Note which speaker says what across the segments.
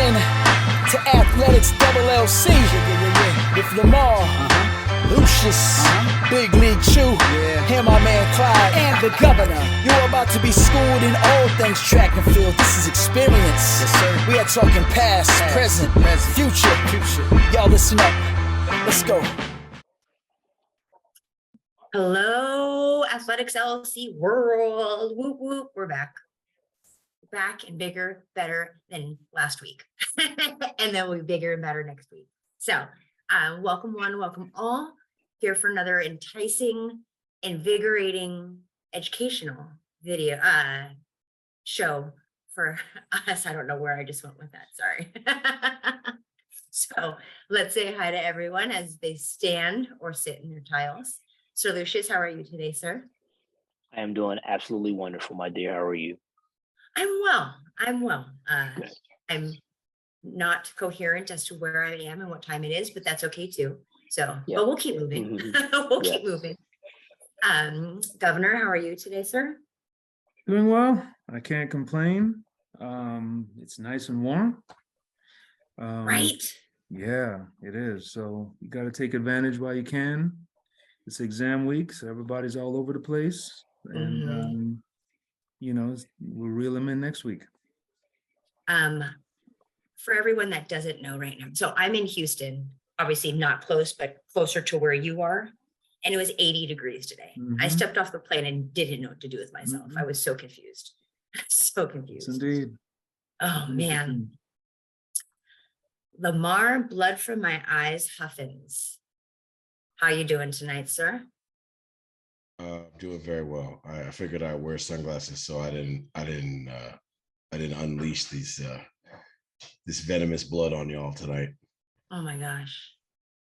Speaker 1: in to Athletics LLC with Lamar, Lucius, Big League Chew, and my man Clyde, and the governor. You're about to be schooled in all things track and field. This is experience. Yes, sir. We are talking past, present, future. Y'all listen up. Let's go.
Speaker 2: Hello, Athletics LLC world. Whoop, whoop. We're back. Back and bigger, better than last week. And then we'll be bigger and better next week. So welcome one, welcome all here for another enticing, invigorating, educational video show for us. I don't know where I just went with that. Sorry. So let's say hi to everyone as they stand or sit in their tiles. So Lucius, how are you today, sir?
Speaker 3: I am doing absolutely wonderful, my dear. How are you?
Speaker 2: I'm well. I'm not coherent as to where I am and what time it is, but that's okay too. So, but we'll keep moving. We'll keep moving. Governor, how are you today, sir?
Speaker 4: Doing well. I can't complain. It's nice and warm.
Speaker 2: Right.
Speaker 4: Yeah, it is. So you got to take advantage while you can. It's exam week, so everybody's all over the place. And, you know, we'll reel them in next week.
Speaker 2: For everyone that doesn't know right now, so I'm in Houston, obviously not close, but closer to where you are. And it was 80 degrees today. I stepped off the plane and didn't know what to do with myself. I was so confused. So confused.
Speaker 4: Yes, indeed.
Speaker 2: Oh, man. Lamar, blood from my eyes, Huffins. How you doing tonight, sir?
Speaker 5: Doing very well. I figured I'd wear sunglasses, so I didn't unleash these this venomous blood on y'all tonight.
Speaker 2: Oh my gosh,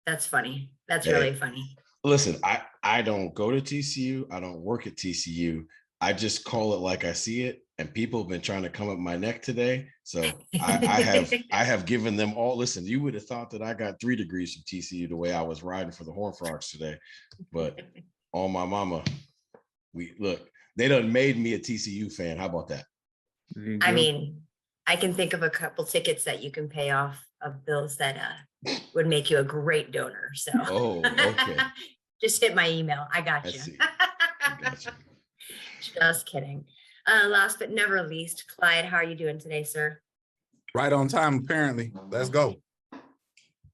Speaker 2: that's funny. That's really funny.
Speaker 5: Listen, I don't go to TCU. I don't work at TCU. I just call it like I see it. And people have been trying to come up my neck today, so I have given them all. Listen, you would have thought that I got 3 degrees from TCU the way I was riding for the Horned Frogs today, but on my mama, they done made me a TCU fan. How about that?
Speaker 2: I mean, I can think of a couple tickets that you can pay off of bills that would make you a great donor. So,
Speaker 5: okay.
Speaker 2: Just hit my email. I got you.
Speaker 5: I got you.
Speaker 2: Just kidding. Last but never least, Clyde, how are you doing today, sir?
Speaker 6: Right on time, apparently. Let's go.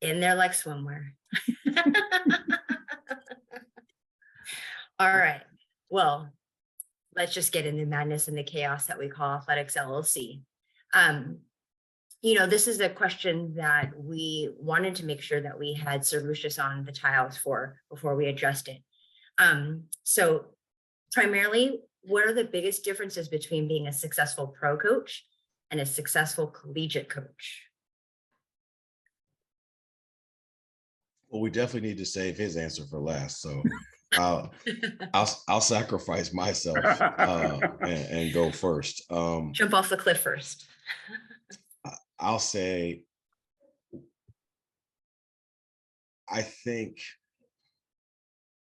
Speaker 2: In there like swimwear. All right. Well, let's just get into the madness and the chaos that we call Athletics LLC. You know, this is a question that we wanted to make sure that we had Sir Lucius on the tiles for before we addressed it. So primarily, what are the biggest differences between being a successful pro coach and a successful collegiate coach?
Speaker 5: Well, we definitely need to save his answer for last, so I'll sacrifice myself and go first.
Speaker 2: Jump off the cliff first.
Speaker 5: I'll say, I think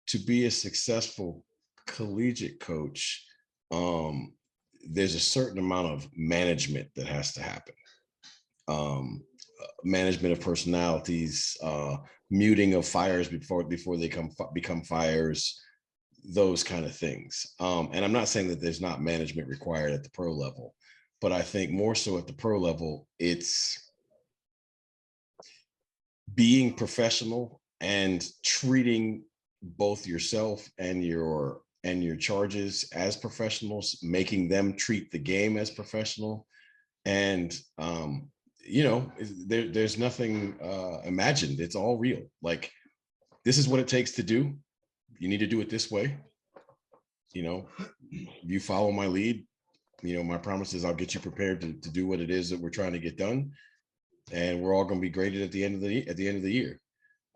Speaker 5: to be a successful collegiate coach, there's a certain amount of management that has to happen. Management of personalities, muting of fires before they become fires, those kind of things. And I'm not saying that there's not management required at the pro level, but I think more so at the pro level, it's being professional and treating both yourself and your charges as professionals, making them treat the game as professional. And you know, there's nothing imagined. It's all real. Like, this is what it takes to do. You need to do it this way. You know, you follow my lead. You know, my promise is I'll get you prepared to do what it is that we're trying to get done, and we're all going to be graded at the end of the year.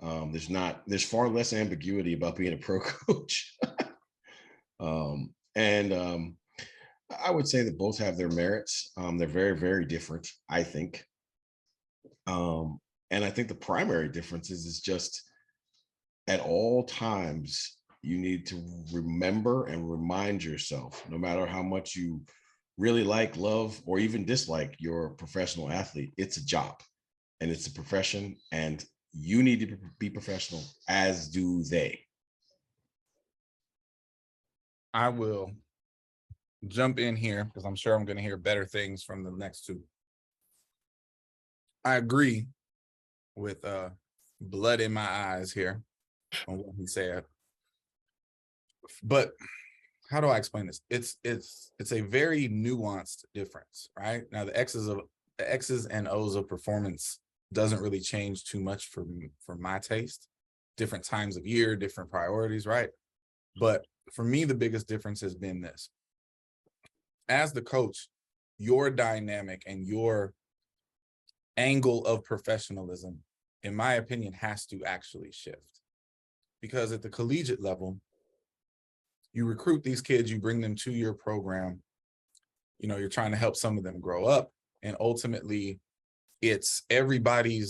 Speaker 5: There's far less ambiguity about being a pro coach. I would say that both have their merits. They're very, very different, I think. And I think the primary difference is just at all times, you need to remember and remind yourself, no matter how much you really like, love, or even dislike your professional athlete, it's a job and it's a profession, and you need to be professional, as do they.
Speaker 6: I will jump in here because I'm sure I'm going to hear better things from the next two. I agree with blood in my eyes here on what he said. But how do I explain this? It's a very nuanced difference, right? Now the X's and O's of performance doesn't really change too much for my taste. Different times of year, different priorities, right? But for me, the biggest difference has been this. As the coach, your dynamic and your angle of professionalism, in my opinion, has to actually shift. Because at the collegiate level, you recruit these kids, you bring them to your program, you know, you're trying to help some of them grow up, and ultimately it's everybody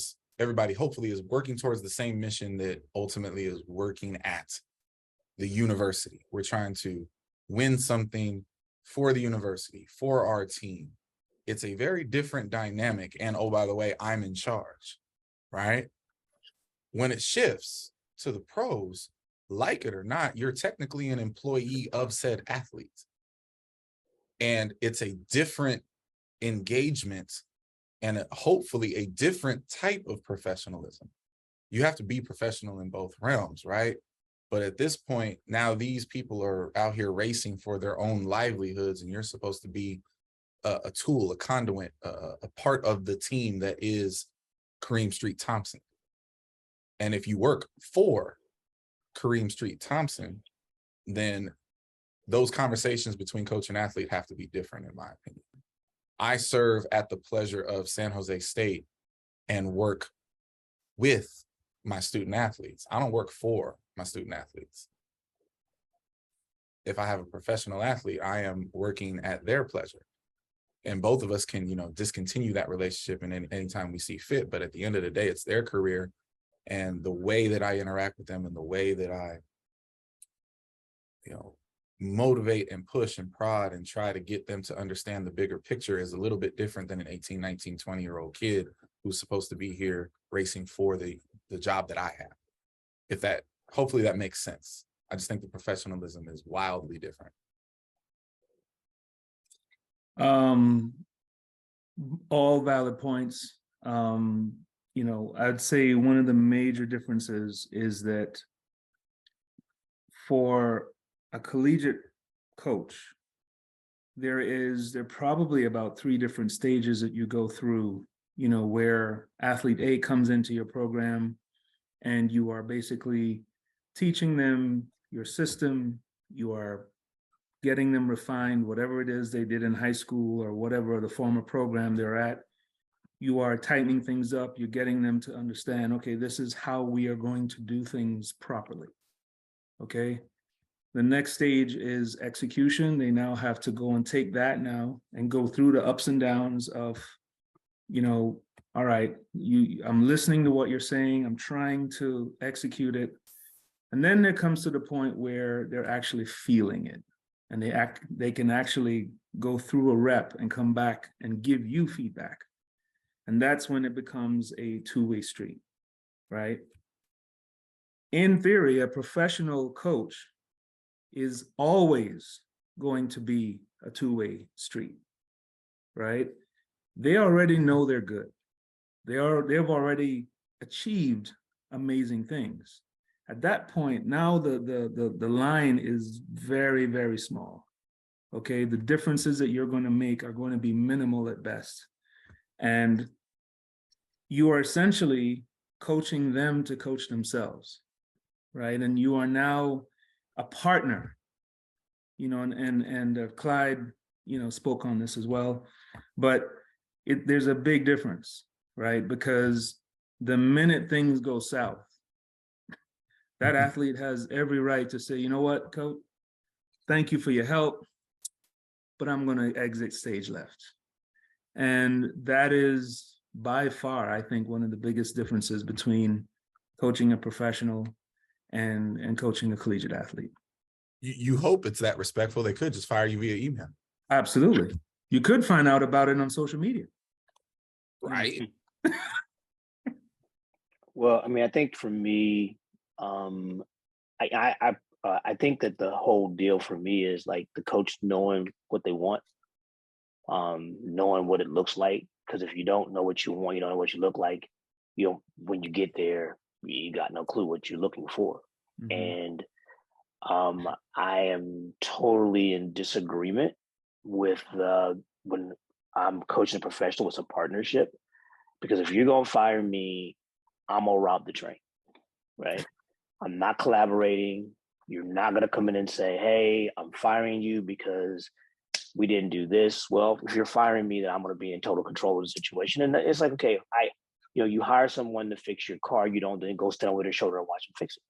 Speaker 6: hopefully is working towards the same mission that ultimately is working at the university. We're trying to win something for the university, for our team. It's a very different dynamic. And oh, by the way, I'm in charge, right? When it shifts to the pros, like it or not, you're technically an employee of said athlete. And it's a different engagement and hopefully a different type of professionalism. You have to be professional in both realms, right? But at this point, now these people are out here racing for their own livelihoods, and you're supposed to be a tool, a conduit, a part of the team that is Kareem Street Thompson. And if you work for Kareem Street Thompson, then those conversations between coach and athlete have to be different, in my opinion. I serve at the pleasure of San Jose State and work with my student athletes. I don't work for my student athletes. If I have a professional athlete, I am working at their pleasure. And both of us can, you know, discontinue that relationship and anytime we see fit. But at the end of the day, it's their career, and the way that I interact with them and the way that I, you know, motivate and push and prod and try to get them to understand the bigger picture is a little bit different than an 18, 19, 20-year-old kid who's supposed to be here racing for the job that I have. If that, hopefully that makes sense. I just think the professionalism is wildly different.
Speaker 4: All valid points. You know, I'd say one of the major differences is that for a collegiate coach, there are probably about 3 different stages that you go through, you know, where athlete A comes into your program and you are basically teaching them your system, you are getting them refined, whatever it is they did in high school or whatever the former program they're at. You are tightening things up, you're getting them to understand, okay, this is how we are going to do things properly, okay? The next stage is execution. They now have to go and take that now and go through the ups and downs of, you know, all right, I'm listening to what you're saying, I'm trying to execute it. And then there comes to the point where they're actually feeling it. And they can actually go through a rep and come back and give you feedback. And that's when it becomes a two-way street, right? In theory, a professional coach is always going to be a two-way street, right? They already know they're good. They've already achieved amazing things. At that point, now the line is very, very small. Okay, the differences that you're going to make are going to be minimal at best. And you are essentially coaching them to coach themselves, right? And you are now a partner, you know, and Clyde, you know, spoke on this as well, but there's a big difference, right? Because the minute things go south, that athlete has every right to say, you know what, coach, thank you for your help, but I'm going to exit stage left. And that is by far, I think, one of the biggest differences between coaching a professional and coaching a collegiate athlete.
Speaker 6: You hope it's that respectful. They could just fire you via email.
Speaker 4: Absolutely. You could find out about it on social media.
Speaker 6: Right.
Speaker 3: Well, I mean, I think for me, I think that the whole deal for me is like the coach knowing what they want, knowing what it looks like. Because if you don't know what you want, you don't know what you look like. You don't. When you get there, you got no clue what you're looking for. And I am totally in disagreement with when I'm coaching a professional, it's a partnership. Because if you're gonna fire me, I'm gonna rob the train, right? I'm not collaborating. You're not gonna come in and say, "Hey, I'm firing you because we didn't do this." Well, if you're firing me, then I'm gonna be in total control of the situation. And it's like, okay, you hire someone to fix your car, you don't then go stand over their shoulder and watch them fix it.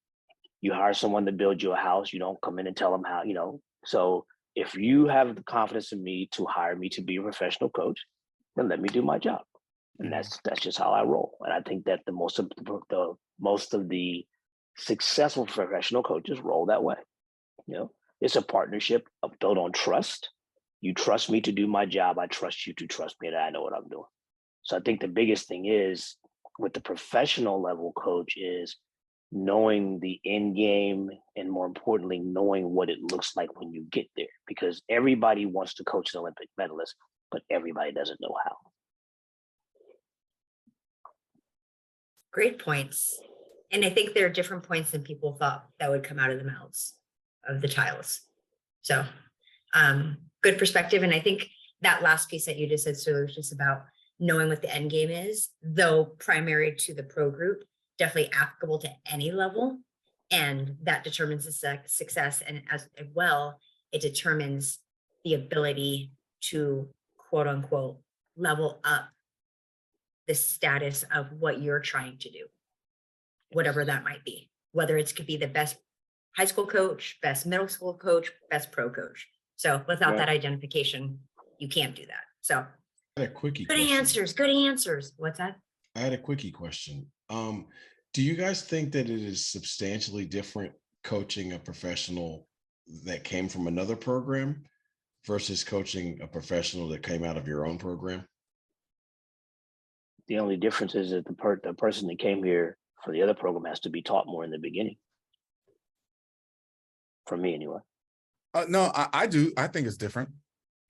Speaker 3: You hire someone to build you a house, you don't come in and tell them how, So if you have the confidence in me to hire me to be a professional coach, then let me do my job. And that's just how I roll. And I think that the most of the successful professional coaches roll that way. It's a partnership built on trust. You trust me to do my job. I trust you to trust me that I know what I'm doing. So I think the biggest thing is with the professional level coach is knowing the end game, and more importantly, knowing what it looks like when you get there, because everybody wants to coach an Olympic medalist, but everybody doesn't know how.
Speaker 2: Great points. And I think there are different points than people thought that would come out of the mouths of the Chiles. So good perspective. And I think that last piece that you just said, Sir Lucius, about knowing what the end game is, though primary to the pro group, definitely applicable to any level. And that determines the success. And as well, it determines the ability to, quote unquote, level up the status of what you're trying to do, whatever that might be, whether it could be the best high school coach, best middle school coach, best pro coach. So without that identification, you can't do that. So
Speaker 5: I had a quickie
Speaker 2: good
Speaker 5: question.
Speaker 2: answers, good answers. What's that?
Speaker 5: I had a quickie question. Do you guys think that it is substantially different coaching a professional that came from another program versus coaching a professional that came out of your own program?
Speaker 3: The only difference is that the person that came here for the other program has to be taught more in the beginning. For me, anyway.
Speaker 6: No, I do. I think it's different.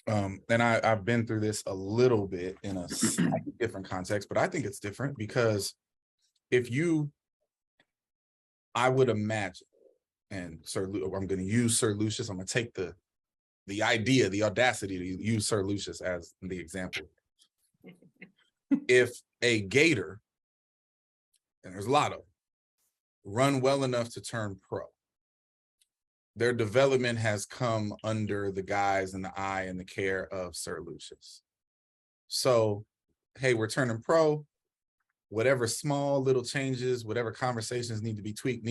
Speaker 6: And I've been through this a little bit in a slightly different context, but I think it's different because I would imagine, and I'm going to use Sir Lucius. I'm going to take the idea, the audacity to use Sir Lucius as the example. If a Gator, and there's a lot of them, run well enough to turn pro, their development has come under the guise and the eye and the care of Sir Lucius. So, hey, we're turning pro. Whatever small little changes, whatever conversations need to be tweaked.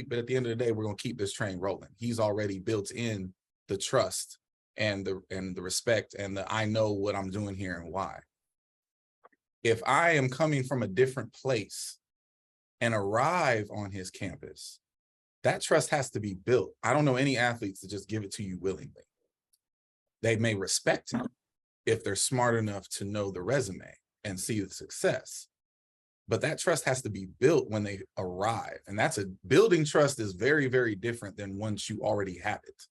Speaker 6: But at the end of the day, we're going to keep this train rolling. He's already built in the trust and the respect and the I know what I'm doing here and why. If I am coming from a different place and arrive on his campus, that trust has to be built. I don't know any athletes that just give it to you willingly. They may respect him if they're smart enough to know the resume and see the success. But that trust has to be built when they arrive. And building trust is very, very different than once you already have it.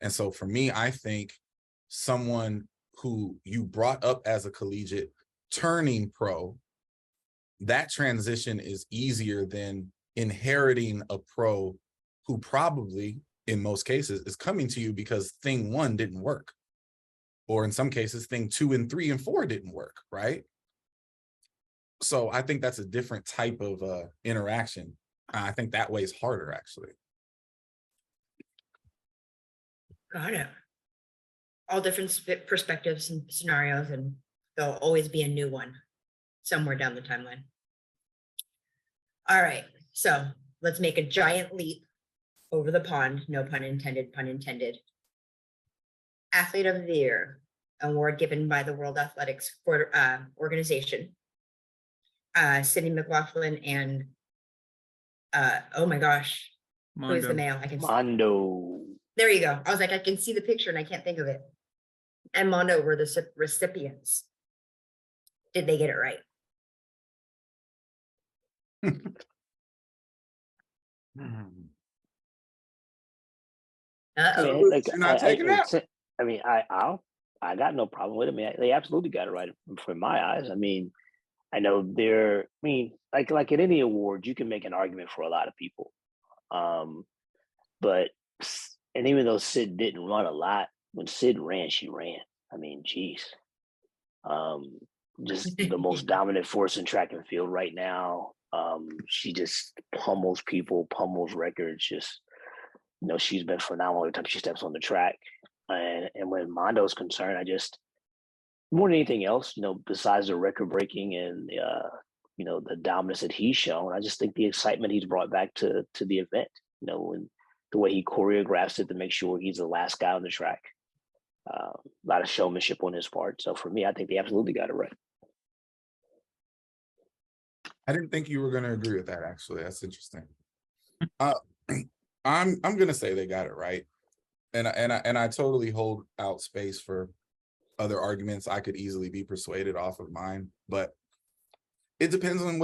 Speaker 6: And so for me, I think someone who you brought up as a collegiate turning pro, that transition is easier than inheriting a pro who probably, in most cases, is coming to you because thing 1 didn't work. Or in some cases, thing 2 and 3 and 4 didn't work, right? So I think that's a different type of interaction. I think that way is harder, actually.
Speaker 2: Got it. All different perspectives and scenarios, and there'll always be a new one somewhere down the timeline. All right, so let's make a giant leap over the pond. No pun intended, pun intended. Athlete of the Year award given by the World Athletics Organization. Sydney McLaughlin and oh my gosh, who is the male? I can see.
Speaker 3: Mondo.
Speaker 2: There you go. I was like, I can see the picture and I can't think of it. and Mondo were the recipients. Did they get it right?
Speaker 3: I
Speaker 2: Uh-oh.
Speaker 3: mean, like
Speaker 6: You're not taking that?
Speaker 3: I mean, I got no problem with it. I mean, they absolutely got it right from my eyes. I mean, I know I mean, like at any award, you can make an argument for a lot of people. But and even though Sid didn't run a lot, when Sid ran, she ran. I mean, geez. Just the most dominant force in track and field right now. She just pummels people, pummels records. Just, you know, she's been phenomenal every time she steps on the track. And when Mondo's concerned, I just, more than anything else, you know, besides the record breaking and you know, the dominance that he's shown, I just think the excitement he's brought back to the event, you know, and the way he choreographs it to make sure he's the last guy on the track. A lot of showmanship on his part. So for me, I think they absolutely got it right.
Speaker 6: I didn't think you were going to agree with that. Actually, that's interesting. I'm going to say they got it right, and I totally hold out space for other arguments. I could easily be persuaded off of mine, but it depends on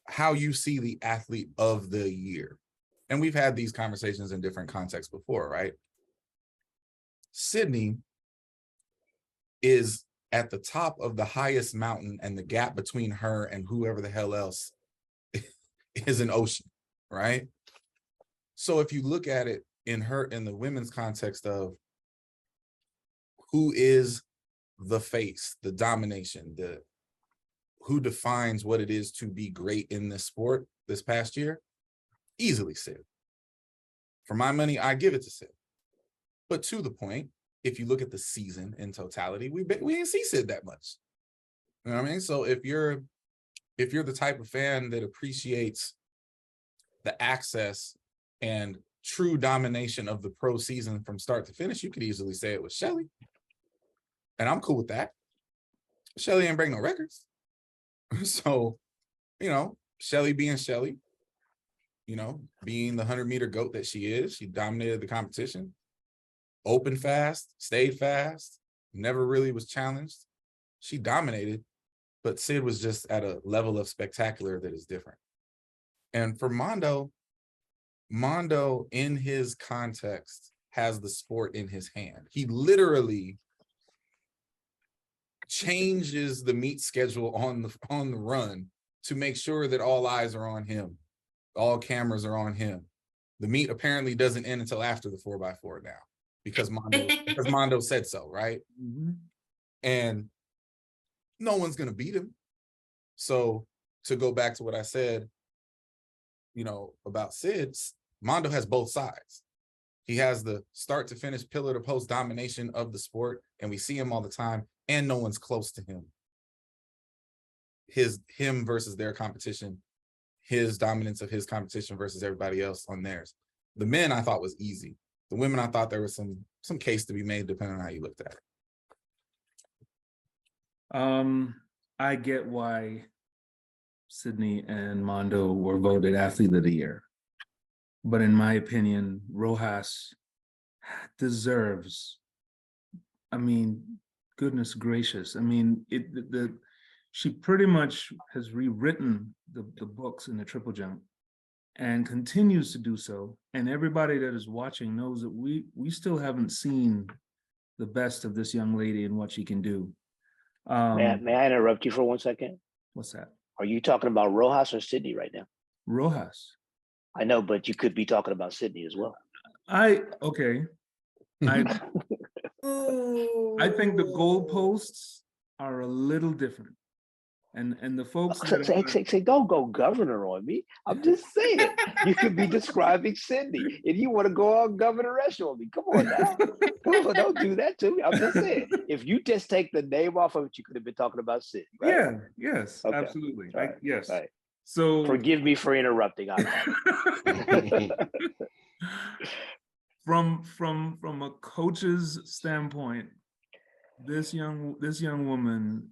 Speaker 6: how you see the athlete of the year. And we've had these conversations in different contexts before, right? Sydney is at the top of the highest mountain, and the gap between her and whoever the hell else is an ocean, right? So if you look at it in the women's context of who is the face, the domination, who defines what it is to be great in this sport this past year, easily Sid. For my money, I give it to Sid. But to the point, if you look at the season in totality, we didn't see Sid that much. You know what I mean? So if you're the type of fan that appreciates the access and true domination of the pro season from start to finish, you could easily say it was Shelly. And I'm cool with that. Shelly ain't break no records. So, you know, Shelly being Shelly, you know, being the 100-meter GOAT that she is, she dominated the competition. Opened fast, stayed fast, never really was challenged. She dominated, but Sid was just at a level of spectacular that is different. And for Mondo in his context has the sport in his hand. He literally changes the meet schedule on the run to make sure that all eyes are on him. All cameras are on him. The meet apparently doesn't end until after the 4x4 now. Because Mondo said so, right? Mm-hmm. And no one's gonna beat him. So to go back to what I said, you know, about Sid, Mondo has both sides. He has the start to finish, pillar to post domination of the sport, and we see him all the time, and no one's close to him. Him versus their competition, his dominance of his competition versus everybody else on theirs. The men I thought was easy. The women, I thought there was some case to be made depending on how you looked at it.
Speaker 4: I get why Sydney and Mondo were voted Athlete of the Year. But in my opinion, Rojas deserves, I mean, goodness gracious. I mean, she pretty much has rewritten the books in the triple jump and continues to do so. And everybody that is watching knows that we still haven't seen the best of this young lady and what she can do.
Speaker 3: May I interrupt you for 1 second?
Speaker 4: What's that?
Speaker 3: Are you talking about Rojas or Sydney right now?
Speaker 4: Rojas.
Speaker 3: I know, but you could be talking about Sydney as well.
Speaker 4: Okay. I think the goalposts are a little different. And the folks
Speaker 3: say don't go governor on me. I'm just saying you could be describing Sydney and you want to go on governor-esque on me. Come on now. Come on, don't do that to me. I'm just saying if you just take the name off of it, you could have been talking about Sydney, right?
Speaker 4: Yeah, yes, okay. Absolutely.
Speaker 3: Right.
Speaker 4: Yes.
Speaker 3: Right.
Speaker 4: So
Speaker 3: forgive me for interrupting.
Speaker 4: From a coach's standpoint, this young woman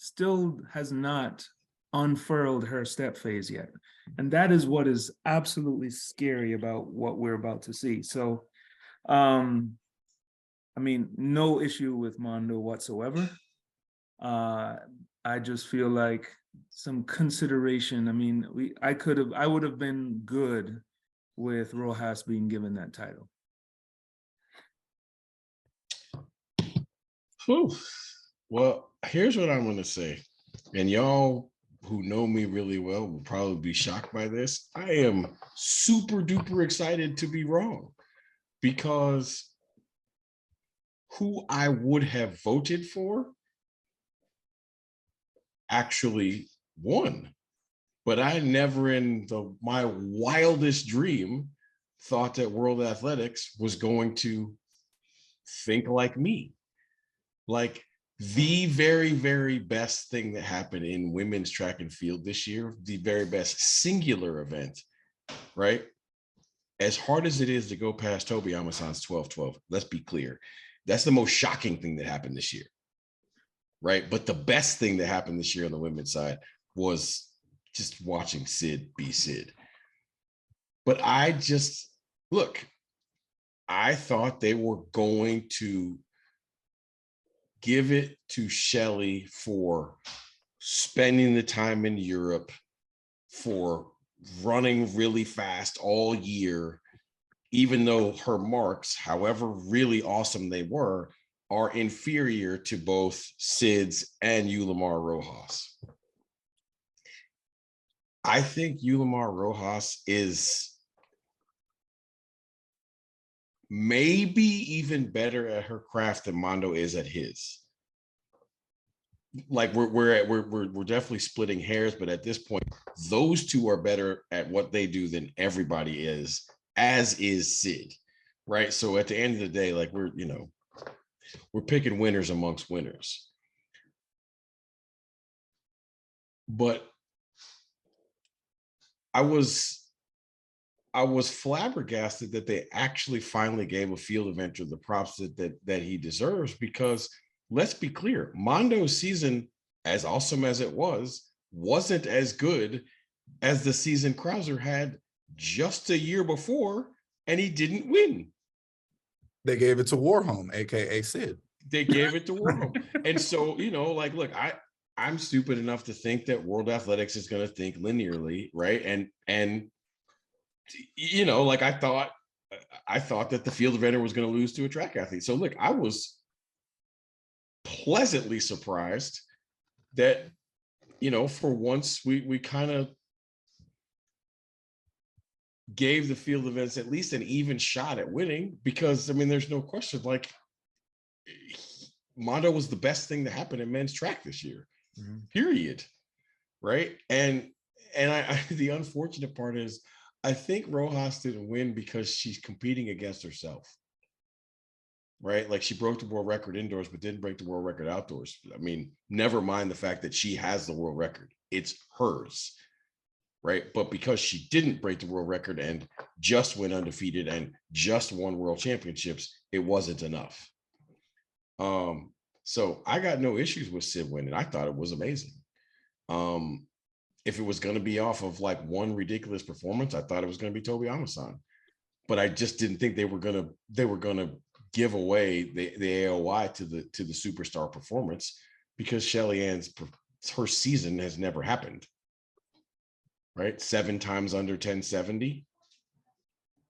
Speaker 4: still has not unfurled her step phase yet. And that is what is absolutely scary about what we're about to see. So I mean, no issue with Mondo whatsoever. I just feel like some consideration. I mean, I would have been good with Rojas being given that title.
Speaker 5: Whew. Well, here's what I'm going to say. And y'all who know me really well will probably be shocked by this. I am super duper excited to be wrong, because who I would have voted for actually won. But I never in my wildest dream thought that World Athletics was going to think like me. Like, the very, very best thing that happened in women's track and field this year, the very best singular event, right? As hard as it is to go past Toby Amasan's 12-12, let's be clear. That's the most shocking thing that happened this year, right? But the best thing that happened this year on the women's side was just watching Sid be Sid. But I thought they were going to give it to Shelly for spending the time in Europe, for running really fast all year, even though her marks, however really awesome they were, are inferior to both Sid's and Yulimar Rojas. I think Yulimar Rojas is maybe even better at her craft than Mondo is at his. Like, we're definitely splitting hairs, but at this point, those two are better at what they do than everybody is, as is Sid, right? So at the end of the day, like, we're picking winners amongst winners. But I was flabbergasted that they actually finally gave a field eventer the props that he deserves, because let's be clear, Mondo's season, as awesome as it was, wasn't as good as the season Krauser had just a year before, and he didn't win.
Speaker 6: They gave it to Warholm, aka Sid.
Speaker 5: They gave it to Warholm. And so, like, look, I'm stupid enough to think that World Athletics is going to think linearly, right? And like, I thought that the field eventer was going to lose to a track athlete. So look, I was pleasantly surprised that, for once we kind of gave the field events at least an even shot at winning, because I mean, there's no question, like, Mondo was the best thing that happened in men's track this year, period. Right. And I the unfortunate part is, I think Rojas didn't win because she's competing against herself. Right? Like, she broke the world record indoors, but didn't break the world record outdoors. I mean, never mind the fact that she has the world record. It's hers. Right? But because she didn't break the world record and just went undefeated and just won world championships, it wasn't enough. So I got no issues with Sid winning. I thought it was amazing. If it was going to be off of like one ridiculous performance, I thought it was going to be Toby Amasan, but I just didn't think they were going to give away the AOY to the superstar performance, because Shelly Ann's her season has never happened. Right, 7 times under 1070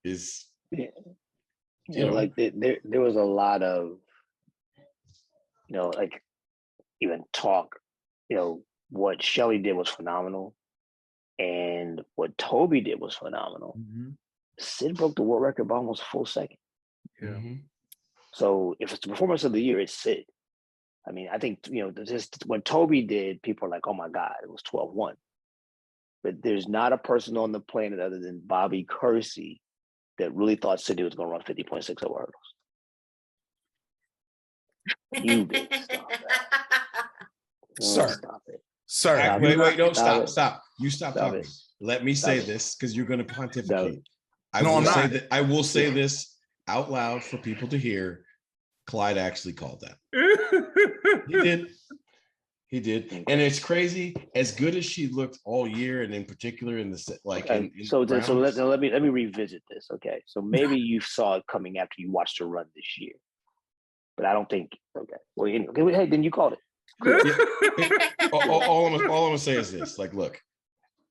Speaker 5: is,
Speaker 3: like there was a lot of, like, even talk, what Shelly did was phenomenal, and what Toby did was phenomenal. Sid broke the world record by almost a full second. So if it's the performance of the year, it's Sid. I mean, I think, just when Toby did, people are like, oh my God, it was 12-1. But there's not a person on the planet other than Bobby Kersey that really thought Sid was going to run 50.6 over hurdles. You did. Stop that.
Speaker 6: Sir.
Speaker 3: Stop it.
Speaker 6: Sir.
Speaker 5: Wait, no, stop. You stop talking.
Speaker 3: It.
Speaker 5: Let me say this, because you're going to pontificate. I will say this out loud for people to hear. Clyde actually called that. He did. And it's crazy. As good as she looked all year, and in particular in the
Speaker 3: so let me revisit this. Okay, so maybe you saw it coming after you watched her run this year. but I don't think. Okay. Well, okay, hey, then you called it.
Speaker 5: All I'm gonna say is this: like, look,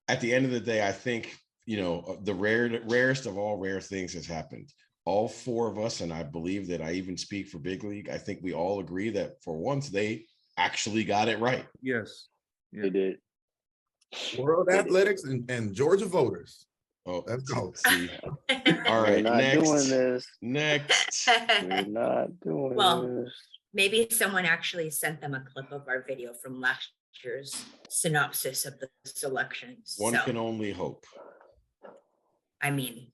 Speaker 5: at the end of the day, I think the rarest of all rare things has happened. All four of us, and I believe that I even speak for Big League, I think we all agree that for once they actually got it right.
Speaker 4: Yes. Yeah.
Speaker 3: They did.
Speaker 6: World Athletics and Georgia voters.
Speaker 5: Oh,
Speaker 6: Let's go.
Speaker 5: See. All
Speaker 3: We're
Speaker 5: right,
Speaker 3: not
Speaker 5: next.
Speaker 3: doing this.
Speaker 5: Next.
Speaker 3: We're not doing
Speaker 2: Well,
Speaker 3: this.
Speaker 2: maybe someone actually sent them a clip of our video from last year's synopsis of the selections.
Speaker 5: One
Speaker 2: So,
Speaker 5: can only hope.
Speaker 2: I mean,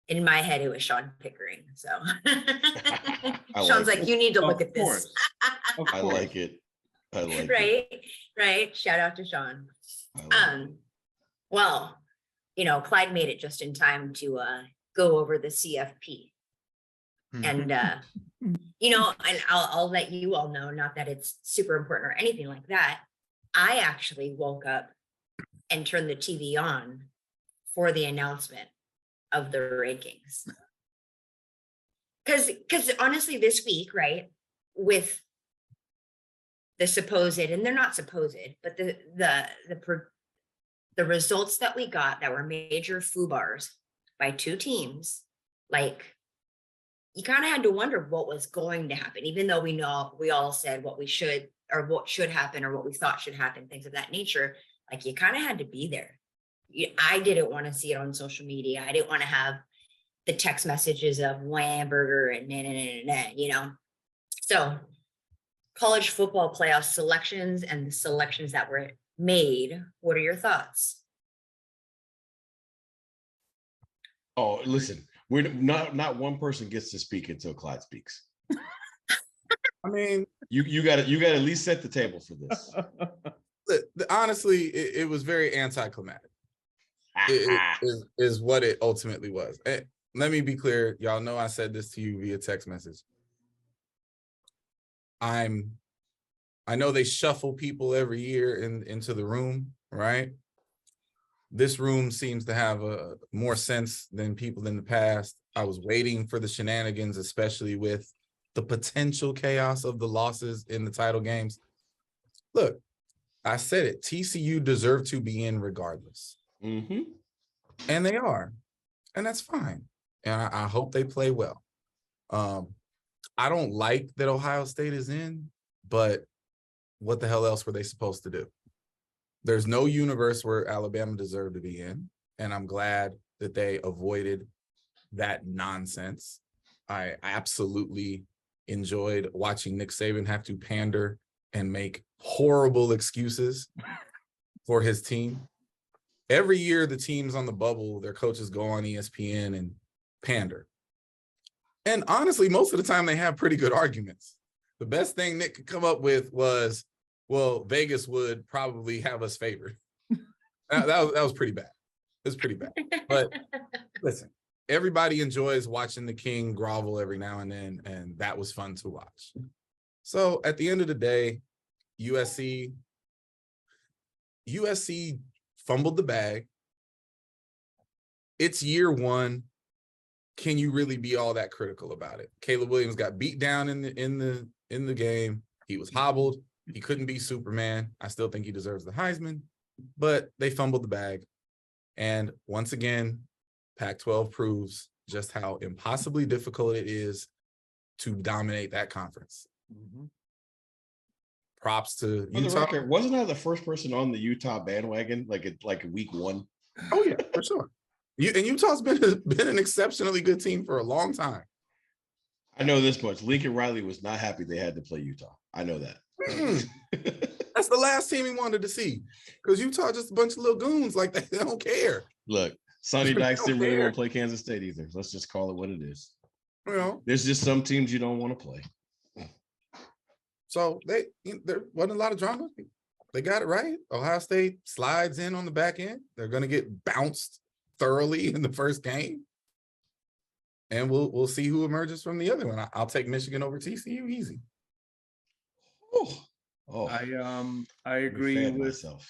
Speaker 2: in my head, it was Sean Pickering. So
Speaker 5: like
Speaker 2: Sean's like,
Speaker 5: it.
Speaker 2: you need to look
Speaker 4: Of
Speaker 2: at this.
Speaker 4: course. Of
Speaker 5: I
Speaker 4: course.
Speaker 5: like it. I like it.
Speaker 2: Right. Shout out to Sean.
Speaker 5: I like it.
Speaker 2: Well, Clyde made it just in time to go over the CFP. And and I'll let you all know, not that it's super important or anything like that. I actually woke up and turned the TV on for the announcement of the rankings. Because honestly, this week, right, with the supposed, and they're not supposed, but the results that we got that were major FUBARs by two teams, like, you kind of had to wonder what was going to happen, even though we all said what we should, or what should happen, or what we thought should happen, things of that nature. Like, you kind of had to be there. I didn't want to see it on social media. I didn't want to have the text messages of Whamburger and So college football playoff selections and the selections that were made. What are your thoughts?
Speaker 5: Oh, listen, we're not one person gets to speak until Clyde speaks.
Speaker 6: I mean,
Speaker 5: you got to at least set the table for this.
Speaker 6: honestly, it was very anticlimactic. It is what it ultimately was. Let me be clear. Y'all know I said this to you via text message. I know they shuffle people every year into the room, right? This room seems to have more sense than people in the past. I was waiting for the shenanigans, especially with the potential chaos of the losses in the title games. Look, I said it. TCU deserved to be in regardless.
Speaker 5: Mm-hmm.
Speaker 6: And they are. And that's fine. And I hope they play well. I don't like that Ohio State is in, but what the hell else were they supposed to do? There's no universe where Alabama deserved to be in, and I'm glad that they avoided that nonsense. I absolutely enjoyed watching Nick Saban have to pander and make horrible excuses for his team. Every year, the teams on the bubble, their coaches go on ESPN and pander. And honestly, most of the time they have pretty good arguments. The best thing Nick could come up with was, well, Vegas would probably have us favored. that was pretty bad. It was pretty bad. But listen, everybody enjoys watching the king grovel every now and then, and that was fun to watch. So at the end of the day, USC fumbled the bag. It's year one. Can you really be all that critical about it? Caleb Williams got beat down in the game. He was hobbled. He couldn't be Superman. I still think he deserves the Heisman, but they fumbled the bag. And once again, Pac-12 proves just how impossibly difficult it is to dominate that conference.
Speaker 4: Mhm.
Speaker 6: Props to
Speaker 5: On the
Speaker 6: Utah.
Speaker 5: record, wasn't I the first person on the Utah bandwagon like week one?
Speaker 6: Oh yeah, for sure. And Utah's been an exceptionally good team for a long time.
Speaker 5: I know this much. Lincoln Riley was not happy they had to play Utah. I know that.
Speaker 6: That's the last team he wanted to see, because Utah just a bunch of little goons. Like they don't care.
Speaker 5: Look, Sonny
Speaker 6: They
Speaker 5: Dykes
Speaker 6: don't
Speaker 5: didn't really
Speaker 6: care.
Speaker 5: want to play Kansas State either. Let's just call it what it is.
Speaker 6: You know,
Speaker 5: There's just some teams you don't want to play.
Speaker 6: so there wasn't a lot of drama. They got it right. Ohio State slides in on the back end. They're going to get bounced thoroughly in the first game, and we'll see who emerges from the other one. I'll take Michigan over TCU easy.
Speaker 5: Oh,
Speaker 4: I agree with
Speaker 5: myself.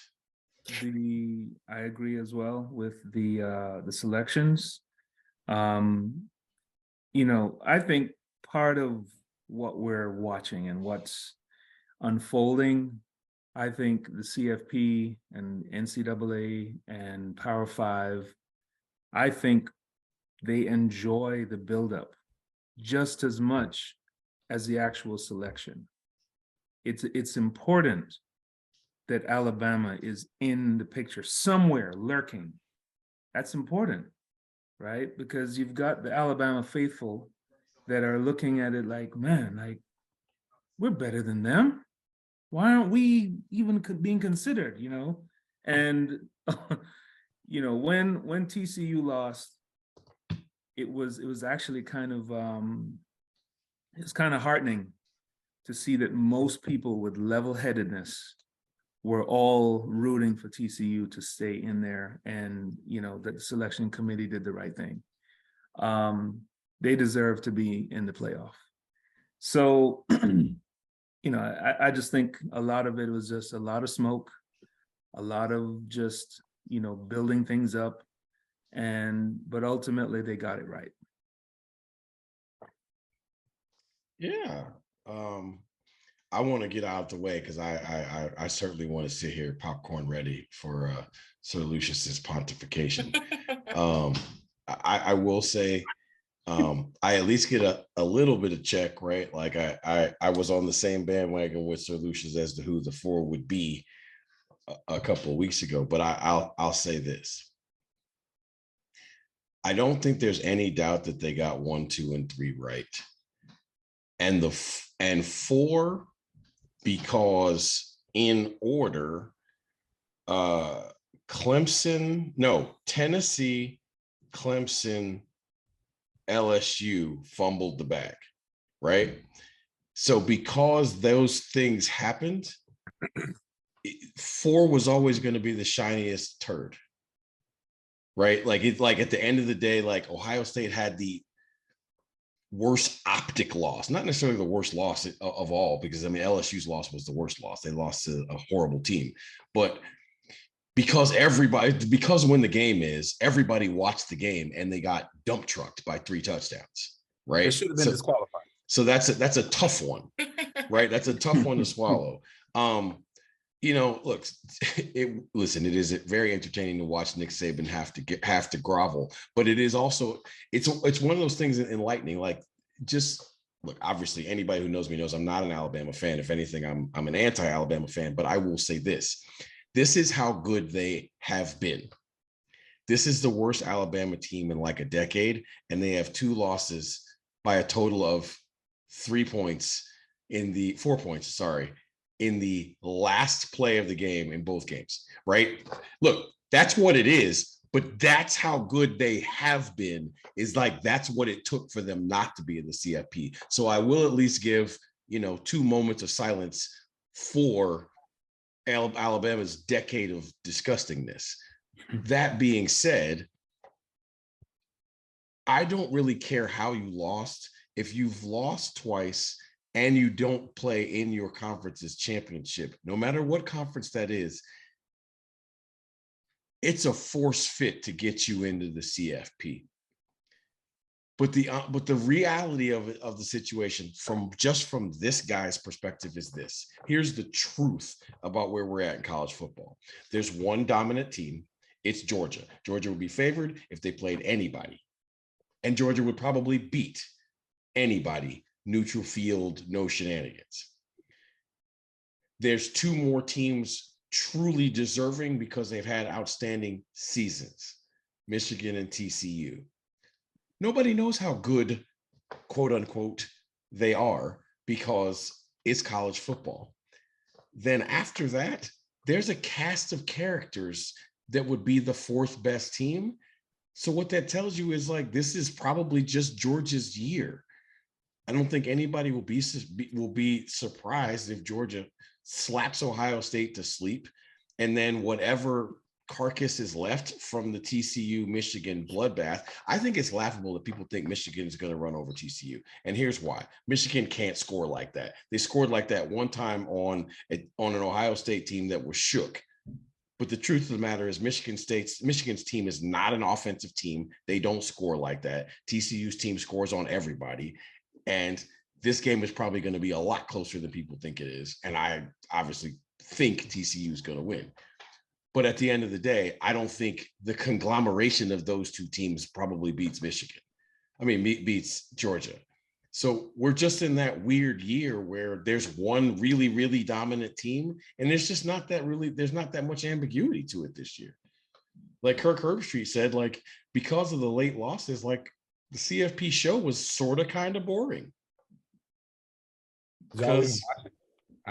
Speaker 4: I agree as well with the selections. I think part of what we're watching and what's unfolding. I think the CFP and NCAA and Power Five, I think they enjoy the buildup just as much as the actual selection. It's important that Alabama is in the picture somewhere lurking. That's important, right? Because you've got the Alabama faithful that are looking at it like, man, like we're better than them. Why aren't we even being considered, you know? And you know, when TCU lost, it was actually kind of it's kind of heartening to see that most people with level-headedness were all rooting for TCU to stay in there, and you know that the selection committee did the right thing. They deserve to be in the playoff. So, you know, I just think a lot of it was just a lot of smoke, a lot of just, you know, building things up, but ultimately they got it right.
Speaker 5: Yeah. I want to get out of the way because I certainly want to sit here popcorn ready for Sir Lucius's pontification. I will say I at least get a little bit of check, right? Like I was on the same bandwagon with Sir Lucius as to who the four would be a couple of weeks ago, but I'll say this. I don't think there's any doubt that they got 1, 2, and 3 right. And 4, because in order, Tennessee, Clemson, LSU fumbled the bag, right? So because those things happened, 4 was always going to be the shiniest turd, right? Like at the end of the day, like Ohio State had the worst optic loss, not necessarily the worst loss of all, because I mean LSU's loss was the worst loss. They lost to a horrible team, but because when the game is, everybody watched the game and they got dump trucked by 3 touchdowns, right?
Speaker 6: It should have been disqualified.
Speaker 5: So that's a tough one, right? That's a tough one to swallow. You know, look, it is very entertaining to watch Nick Saban have to grovel, but it is also, it's one of those things enlightening. Like, just look, obviously anybody who knows me knows I'm not an Alabama fan. If anything, I'm an anti-Alabama fan, but I will say this is how good they have been. This is the worst Alabama team in like a decade, and they have 2 losses by a total of 4 points, in the last play of the game in both games, right? Look, that's what it is, but that's how good they have been, is like, that's what it took for them not to be in the CFP. So I will at least give, 2 moments of silence for Alabama's decade of disgustingness. That being said, I don't really care how you lost. If you've lost twice and you don't play in your conference's championship, no matter what conference that is, it's a force fit to get you into the CFP. But the reality of the situation from this guy's perspective is this. Here's the truth about where we're at in college football. There's one dominant team. It's Georgia. Georgia would be favored if they played anybody. And Georgia would probably beat anybody. Neutral field, no shenanigans. There's 2 more teams truly deserving because they've had outstanding seasons. Michigan and TCU. Nobody knows how good, quote unquote, they are because it's college football. Then after that, there's a cast of characters that would be the 4th best team. So what that tells you is, like, this is probably just Georgia's year. I don't think anybody will be surprised if Georgia slaps Ohio State to sleep, and then whatever carcass is left from the TCU Michigan bloodbath. I think it's laughable that people think Michigan is going to run over TCU, and here's why: Michigan can't score like that. They scored like that one time on an Ohio State team that was shook. But the truth of the matter is, Michigan's team is not an offensive team. They don't score like that. TCU's team scores on everybody. And this game is probably going to be a lot closer than people think it is. And I obviously think TCU is going to win. But at the end of the day, I don't think the conglomeration of those two teams probably beats Michigan. I mean, beats Georgia. So we're just in that weird year where there's one really, really dominant team, and there's just not that really, there's not that much ambiguity to it this year. Like Kirk Herbstreit said, like, because of the late losses, like the CFP show was sort of kind of boring. Because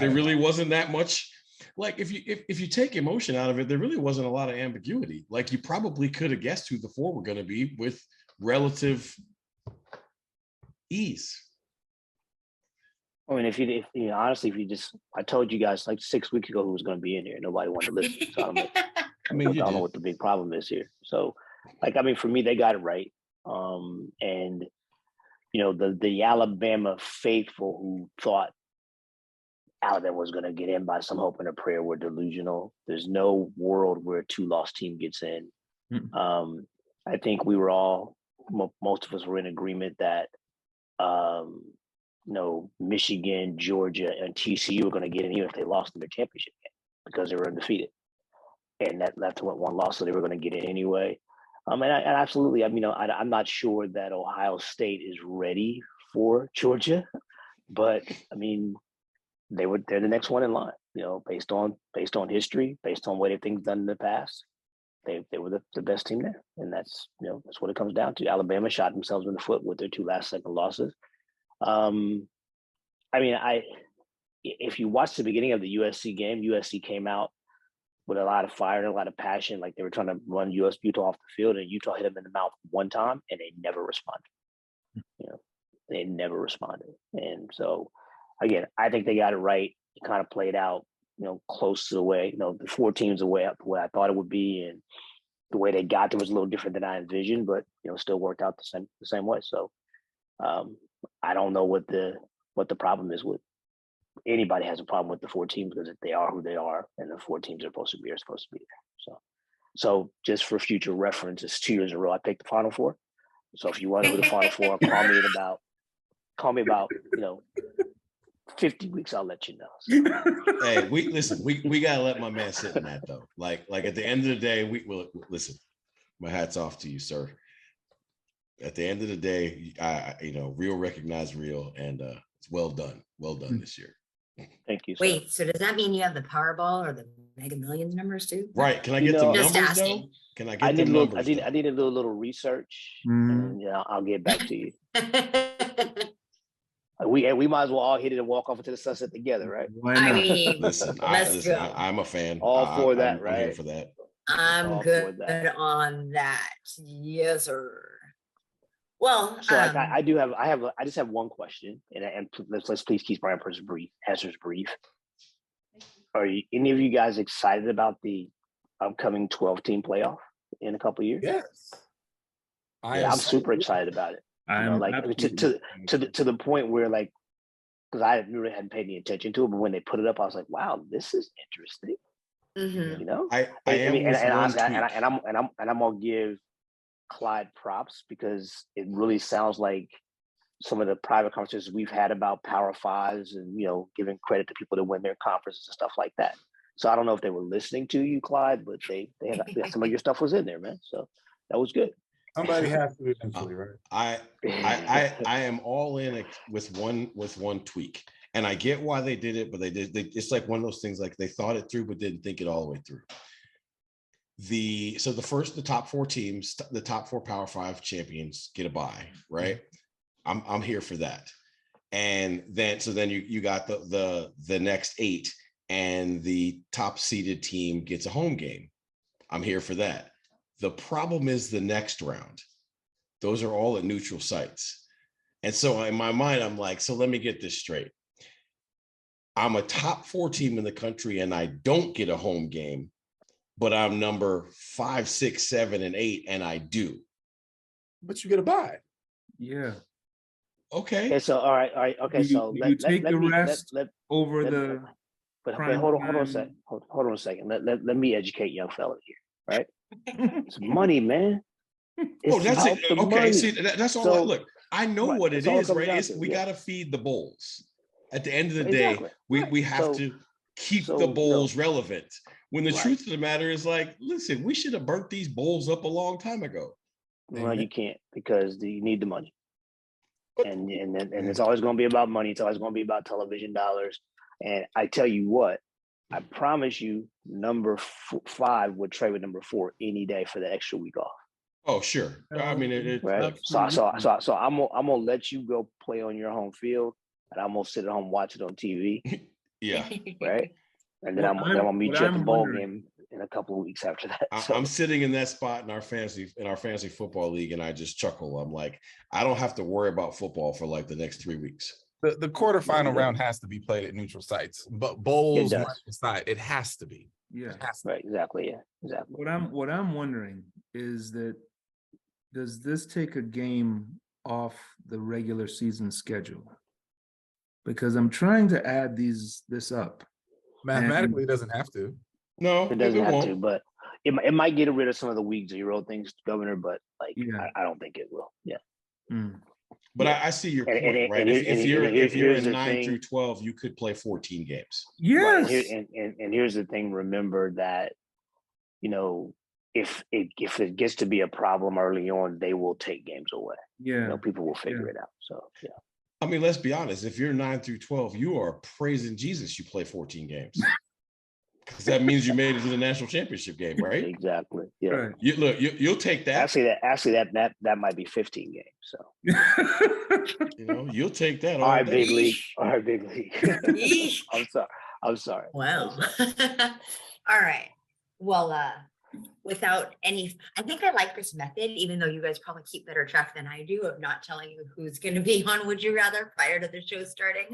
Speaker 5: there really wasn't that much. Like if you take emotion out of it, there really wasn't a lot of ambiguity. Like you probably could have guessed who the four were going to be with relative ease.
Speaker 3: I mean, if you know, honestly, if you just, I told you guys like 6 weeks ago who was going to be in here. Nobody wanted to listen. So I don't know what the big problem is here. So, like, I mean, for me, they got it right. And you know, the Alabama faithful who thought Alabama was going to get in by some hope and a prayer were delusional. There's no world where a 2-loss team gets in. I think we were all, most of us were in agreement that, you know, Michigan, Georgia, and TCU were going to get in even if they lost in their championship game because they were undefeated. And that left them with 1 loss, so they were going to get in anyway. And absolutely, I mean, I'm not sure that Ohio State is ready for Georgia, but I mean, they're the next one in line, you know, based on history, based on what things done in the past. They were the best team there, and that's, you know, that's what it comes down to. Alabama shot themselves in the foot with their 2 last-second losses. I mean, if you watch the beginning of the USC game, USC came out with a lot of fire and a lot of passion, like they were trying to run Utah off the field, and Utah hit them in the mouth one time, and they never responded. You know, they never responded, and so again, I think they got it right. It kind of played out, you know, close to the way, you know, the 4 teams away up the way I thought it would be, and the way they got there was a little different than I envisioned, but you know, still worked out the same way. So I don't know what the problem is with. Anybody has a problem with the 4 teams because they are who they are, and the 4 teams are supposed to be there. So just for future reference, it's 2 years in a row I picked the Final Four. So if you want to know who the Final Four, call me about, you know, 50 weeks, I'll let you know. So.
Speaker 5: Hey, we gotta let my man sit in that though. Like at the end of the day, we will listen. My hat's off to you, sir. At the end of the day, you know, real recognize real, and it's well done this year.
Speaker 3: Thank you. Sir.
Speaker 2: Wait, so does that mean you have the Powerball or the Mega Millions numbers too?
Speaker 5: Right? Can I get the numbers
Speaker 2: asking.
Speaker 5: though? Can I get the numbers?
Speaker 3: I need to do a little research, and yeah, I'll get back to you. We might as well all hit it and walk off into the sunset together, right?
Speaker 2: I mean,
Speaker 5: listen, I'm a fan.
Speaker 3: All for that, right?
Speaker 5: I'm here for that.
Speaker 2: I'm good on that. Yes, sir. Well,
Speaker 3: so I just have one question, and let's please keep my answers brief. Are any of you guys excited about the upcoming 12-team playoff in a couple of years?
Speaker 6: Yes,
Speaker 3: I'm super excited about it. You know, like to the point where, like, because I really hadn't paid any attention to it, but when they put it up, I was like, wow, this is interesting.
Speaker 2: Mm-hmm.
Speaker 3: You know, I'm gonna give Clyde props because it really sounds like some of the private conversations we've had about Power Fives and, you know, giving credit to people that win their conferences and stuff like that. So I don't know if they were listening to you, Clyde, but they had some of your stuff was in there, man. So that was good.
Speaker 6: Somebody has to eventually, right?
Speaker 5: I am all in with one tweak, and I get why they did it, but it's like one of those things, like they thought it through but didn't think it all the way through. The top 4 teams, the top 4 Power 5 champions get a bye, right? I'm here for that. And then you got the next 8, and the top seeded team gets a home game. I'm here for that. The problem is the next round. Those are all at neutral sites. And so in my mind, I'm like, so let me get this straight. I'm a top 4 team in the country and I don't get a home game, but I'm number 5, 6, 7, and 8, and I do.
Speaker 6: But you get a bye.
Speaker 4: Yeah.
Speaker 5: Okay.
Speaker 3: So all right. Okay.
Speaker 4: So you take the rest over the.
Speaker 3: But hold on a second. Hold on a second. Let me educate young fella here, right? It's money, man.
Speaker 5: That's it. Okay, money. See, that's all. Look, I know
Speaker 3: Right,
Speaker 5: what
Speaker 3: that's
Speaker 5: it
Speaker 3: all it
Speaker 5: is,
Speaker 3: comes
Speaker 5: right?
Speaker 3: down
Speaker 5: It's
Speaker 3: to,
Speaker 5: we
Speaker 3: yeah.
Speaker 5: got to feed the bulls. At the end of the
Speaker 3: Exactly.
Speaker 5: day, we
Speaker 3: Right.
Speaker 5: have
Speaker 3: So,
Speaker 5: to keep the
Speaker 3: so
Speaker 5: bulls relevant. When the
Speaker 3: right.
Speaker 5: truth of the matter is, like, listen, we should have burnt these bulls up a long time ago.
Speaker 3: Well, you can't, because you need the money,
Speaker 5: But
Speaker 3: and it's always going to be about money. It's always going to be about television dollars. And I tell you what, I promise you, number 5 would trade with number 4 any day for the extra week off.
Speaker 5: oh, sure. I mean,
Speaker 3: Right. So I'm gonna let you go play on your home field, and I'm gonna sit at home watch it on TV.
Speaker 5: yeah.
Speaker 3: Right. And then
Speaker 4: Well,
Speaker 3: I'm gonna meet
Speaker 4: what
Speaker 3: you at the
Speaker 4: I'm
Speaker 3: bowl
Speaker 4: wondering-
Speaker 3: game in a couple of weeks after that.
Speaker 5: I'm sitting in that spot in our fantasy football league, and I just chuckle. I'm like, I don't have to worry about football for like the next 3 weeks.
Speaker 6: The quarterfinal
Speaker 3: Yeah.
Speaker 6: round has to be played at neutral sites, but
Speaker 3: It
Speaker 6: bowls
Speaker 3: does.
Speaker 6: might decide. It has to be.
Speaker 4: Yeah.
Speaker 6: It has to
Speaker 3: Right. Exactly. Yeah. Exactly.
Speaker 4: What I'm wondering is that, does this take a game off the regular season schedule? Because I'm trying to add this up.
Speaker 6: Mathematically, it doesn't have to.
Speaker 5: No,
Speaker 3: It doesn't have
Speaker 5: won't.
Speaker 3: to, but it might get rid of some of the week 0 things, Governor. But like,
Speaker 4: Yeah.
Speaker 3: I don't think it will. Yeah.
Speaker 4: Mm.
Speaker 5: But I see your
Speaker 3: And-
Speaker 5: point,
Speaker 3: and-
Speaker 5: right?
Speaker 3: and
Speaker 5: If you're
Speaker 3: here's
Speaker 5: in
Speaker 3: the
Speaker 5: 9 through
Speaker 3: thing.
Speaker 5: 12, you could play 14 games.
Speaker 4: Yes.
Speaker 3: Right. And here's the thing. Remember that, if it gets to be a problem early on, they will take games away.
Speaker 4: Yeah.
Speaker 3: People will figure
Speaker 4: Yeah.
Speaker 3: it out. So yeah.
Speaker 5: I mean, let's be honest. If you're 9 through 12, you are praising Jesus. You play 14 games because that means you made it to the national championship game, right?
Speaker 3: Exactly. Yeah.
Speaker 4: Right.
Speaker 5: You'll take that.
Speaker 3: Actually, that might be 15 games. So
Speaker 5: You'll take that.
Speaker 3: all
Speaker 5: All
Speaker 3: right,
Speaker 5: day.
Speaker 3: big league. All right, big league.
Speaker 2: Yeesh.
Speaker 3: I'm sorry.
Speaker 2: Well, all right. Well, I think I like this method, even though you guys probably keep better track than I do of not telling you who's going to be on Would You Rather prior to the show starting.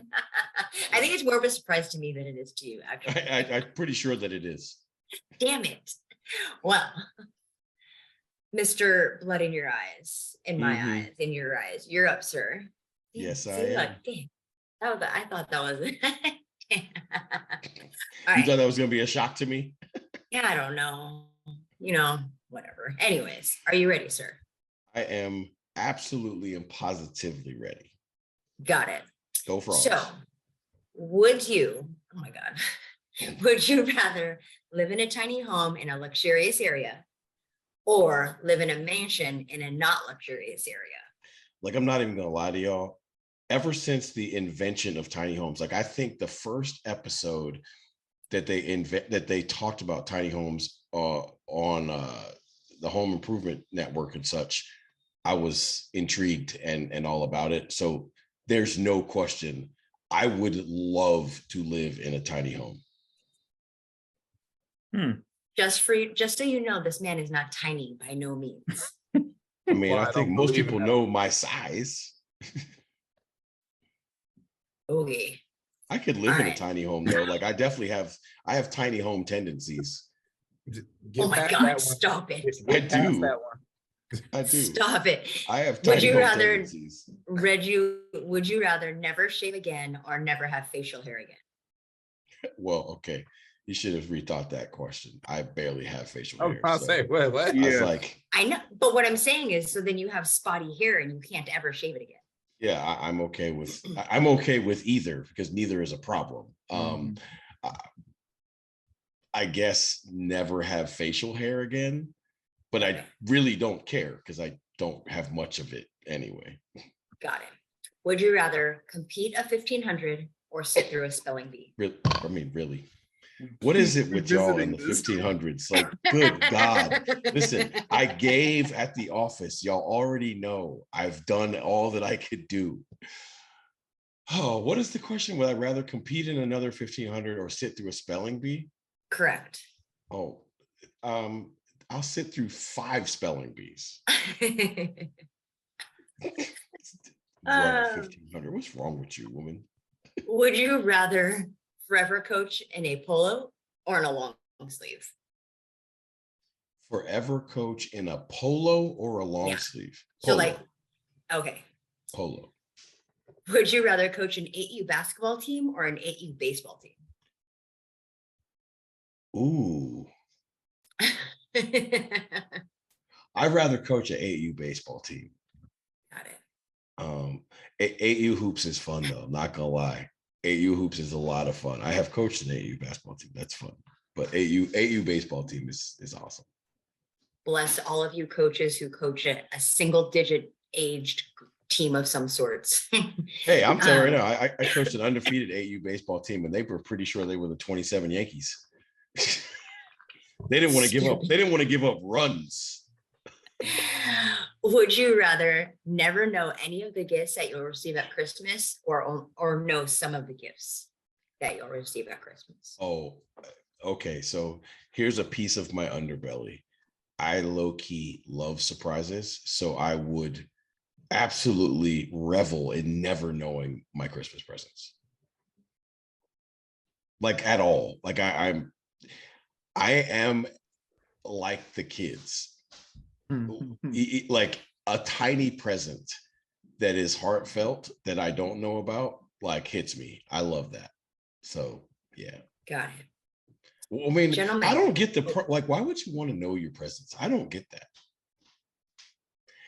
Speaker 2: I think it's more of a surprise to me than it is to you, actually.
Speaker 5: I'm pretty sure that it is.
Speaker 2: Damn it. Well, Mr. Blood in Your Eyes, in my
Speaker 5: Mhm.
Speaker 2: eyes, in your eyes, you're up, sir. Damn,
Speaker 5: Yes,
Speaker 2: see,
Speaker 5: I
Speaker 2: look,
Speaker 5: am.
Speaker 2: damn. I thought that was it. All
Speaker 5: You
Speaker 2: right.
Speaker 5: thought that was going to be a shock to me?
Speaker 2: Yeah, I don't know. Whatever. Anyways, are you ready, sir?
Speaker 5: I am absolutely and positively ready.
Speaker 2: Got it.
Speaker 5: Go Frogs.
Speaker 2: So, would you, oh my God, would you rather live in a tiny home in a luxurious area or live in a mansion in a not luxurious area?
Speaker 5: Like, I'm not even going to lie to y'all. Ever since the invention of tiny homes, like, I think the first episode that they talked about tiny homes on the Home Improvement Network and such, I was intrigued and all about it. So there's no question, I would love to live in a tiny home.
Speaker 2: Just so you know, this man is not tiny by no means.
Speaker 5: I mean,
Speaker 6: Well,
Speaker 5: I
Speaker 6: I
Speaker 5: think
Speaker 6: don't
Speaker 5: most
Speaker 6: believe in
Speaker 5: people
Speaker 6: that.
Speaker 5: know my size.
Speaker 2: Okay.
Speaker 5: I could live in a
Speaker 2: Alright.
Speaker 5: tiny home though. Like, I have tiny home tendencies.
Speaker 2: Oh my God, stop it.
Speaker 5: I do. I do.
Speaker 2: Stop it.
Speaker 5: I have
Speaker 2: Would
Speaker 5: tiny
Speaker 2: you
Speaker 5: home
Speaker 2: rather-
Speaker 5: tendencies.
Speaker 2: Would you rather never shave again or never have facial hair again?
Speaker 5: Well, okay. You should have rethought that question. I barely have facial
Speaker 6: I was
Speaker 5: hair.
Speaker 6: about to
Speaker 5: so
Speaker 6: say, what?
Speaker 5: I was
Speaker 4: Yeah.
Speaker 5: like,
Speaker 2: I know, but what I'm saying is, so then you have spotty hair and you can't ever shave it again.
Speaker 5: yeah, I'm okay with either, because neither is a problem. I guess never have facial hair again, but I really don't care because I don't have much of it anyway.
Speaker 2: Got it. Would you rather compete a 1500 or sit through a spelling bee?
Speaker 5: Really. What is it with y'all in the
Speaker 4: Revisiting this.
Speaker 5: 1500s? Like, good God. Listen, I gave at the office. Y'all already know I've done all that I could do. Oh, what is the question? Would I rather compete in another 1500 or sit through a spelling bee?
Speaker 2: Correct.
Speaker 5: Oh, I'll sit through 5 spelling bees. Run 1500. What's wrong with you, woman?
Speaker 2: Would you rather forever coach in a polo or in a long sleeve?
Speaker 5: Forever coach in a polo or a long
Speaker 2: Yeah.
Speaker 5: sleeve?
Speaker 2: So
Speaker 5: Polo.
Speaker 2: Okay.
Speaker 5: Polo.
Speaker 2: Would you rather coach an 8U basketball team or an 8U baseball team?
Speaker 5: Ooh,
Speaker 2: Got
Speaker 5: I'd rather coach an 8U baseball team.
Speaker 2: it.
Speaker 5: AU hoops is fun though. Not gonna lie, AU hoops is a lot of fun. I have coached an AU basketball team. That's fun, but AU baseball team is awesome.
Speaker 2: Bless all of you coaches who coach a single digit aged team of some sorts.
Speaker 5: Hey, I'm telling you right now, I coached an undefeated AU baseball team, and they were pretty sure they were the 27 Yankees. They didn't want to give up. They didn't want to give up runs.
Speaker 2: Would you rather never know any of the gifts that you'll receive at Christmas, or know some of the gifts that you'll receive at Christmas?
Speaker 5: Oh, okay. So here's a piece of my underbelly. I low-key love surprises, so I would absolutely revel in never knowing my Christmas presents. Like at all. Like I am like the kids. Like a tiny present that is heartfelt that I don't know about, like hits me. I love that. So yeah.
Speaker 2: Got it.
Speaker 5: Well, I mean,
Speaker 2: Gentlemen.
Speaker 5: I don't get like, why would you want to know your presents? I don't get that.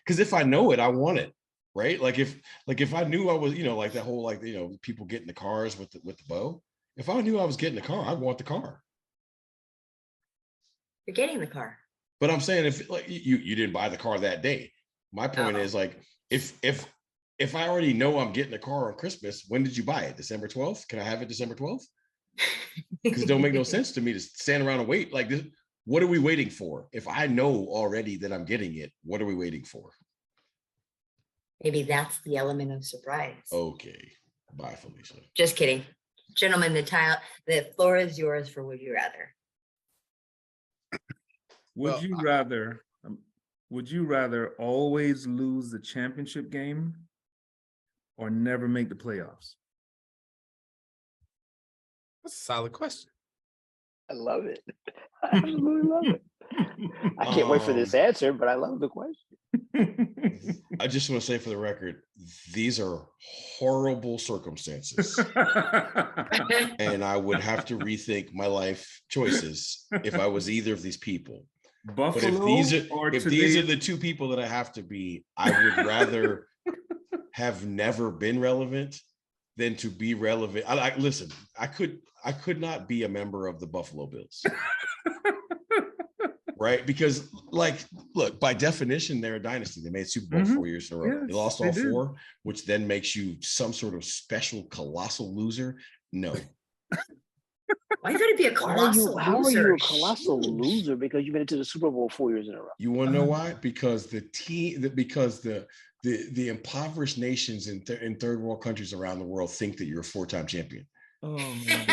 Speaker 5: Because if I know it, I want it, right? Like if I knew I was, like that whole, like, people getting the cars with the bow. If I knew I was getting the car, I'd want the car.
Speaker 2: You're getting the car.
Speaker 5: But I'm saying, if like you didn't buy the car that day, my point is, like, if I already know I'm getting a car on Christmas, when did you buy it? December 12th? Can I have it December 12th? Because it don't make no sense to me to stand around and wait. Like this, what are we waiting for? If I know already that I'm getting it, what are we waiting for?
Speaker 2: Maybe that's the element of surprise.
Speaker 5: Okay. Bye, Felicia.
Speaker 2: Just kidding. Gentlemen, the floor is yours for would you rather.
Speaker 4: Would you rather always lose the championship game or never make the playoffs?
Speaker 6: That's a solid question.
Speaker 3: I love it. I absolutely love it. I can't wait for this answer, but I love the question.
Speaker 5: I just want to say for the record, these are horrible circumstances. And I would have to rethink my life choices if I was either of these people. But if these are the two people that I have to be, I would rather have never been relevant than to be relevant. Listen, I could not be a member of the Buffalo Bills. Right? Because, like, look, by definition, they're a dynasty. They made Super Bowl 4 years in a row.
Speaker 4: Yes,
Speaker 5: they lost all
Speaker 4: they did.
Speaker 5: 4, which then makes you some sort of special colossal loser. No.
Speaker 2: Why you gotta be a colossal loser?
Speaker 3: How are you a colossal loser? Because you've been into the Super Bowl 4 years in a row.
Speaker 5: You want to know why? Because the impoverished nations in third world countries around the world think that you're a 4-time champion.
Speaker 4: Oh man.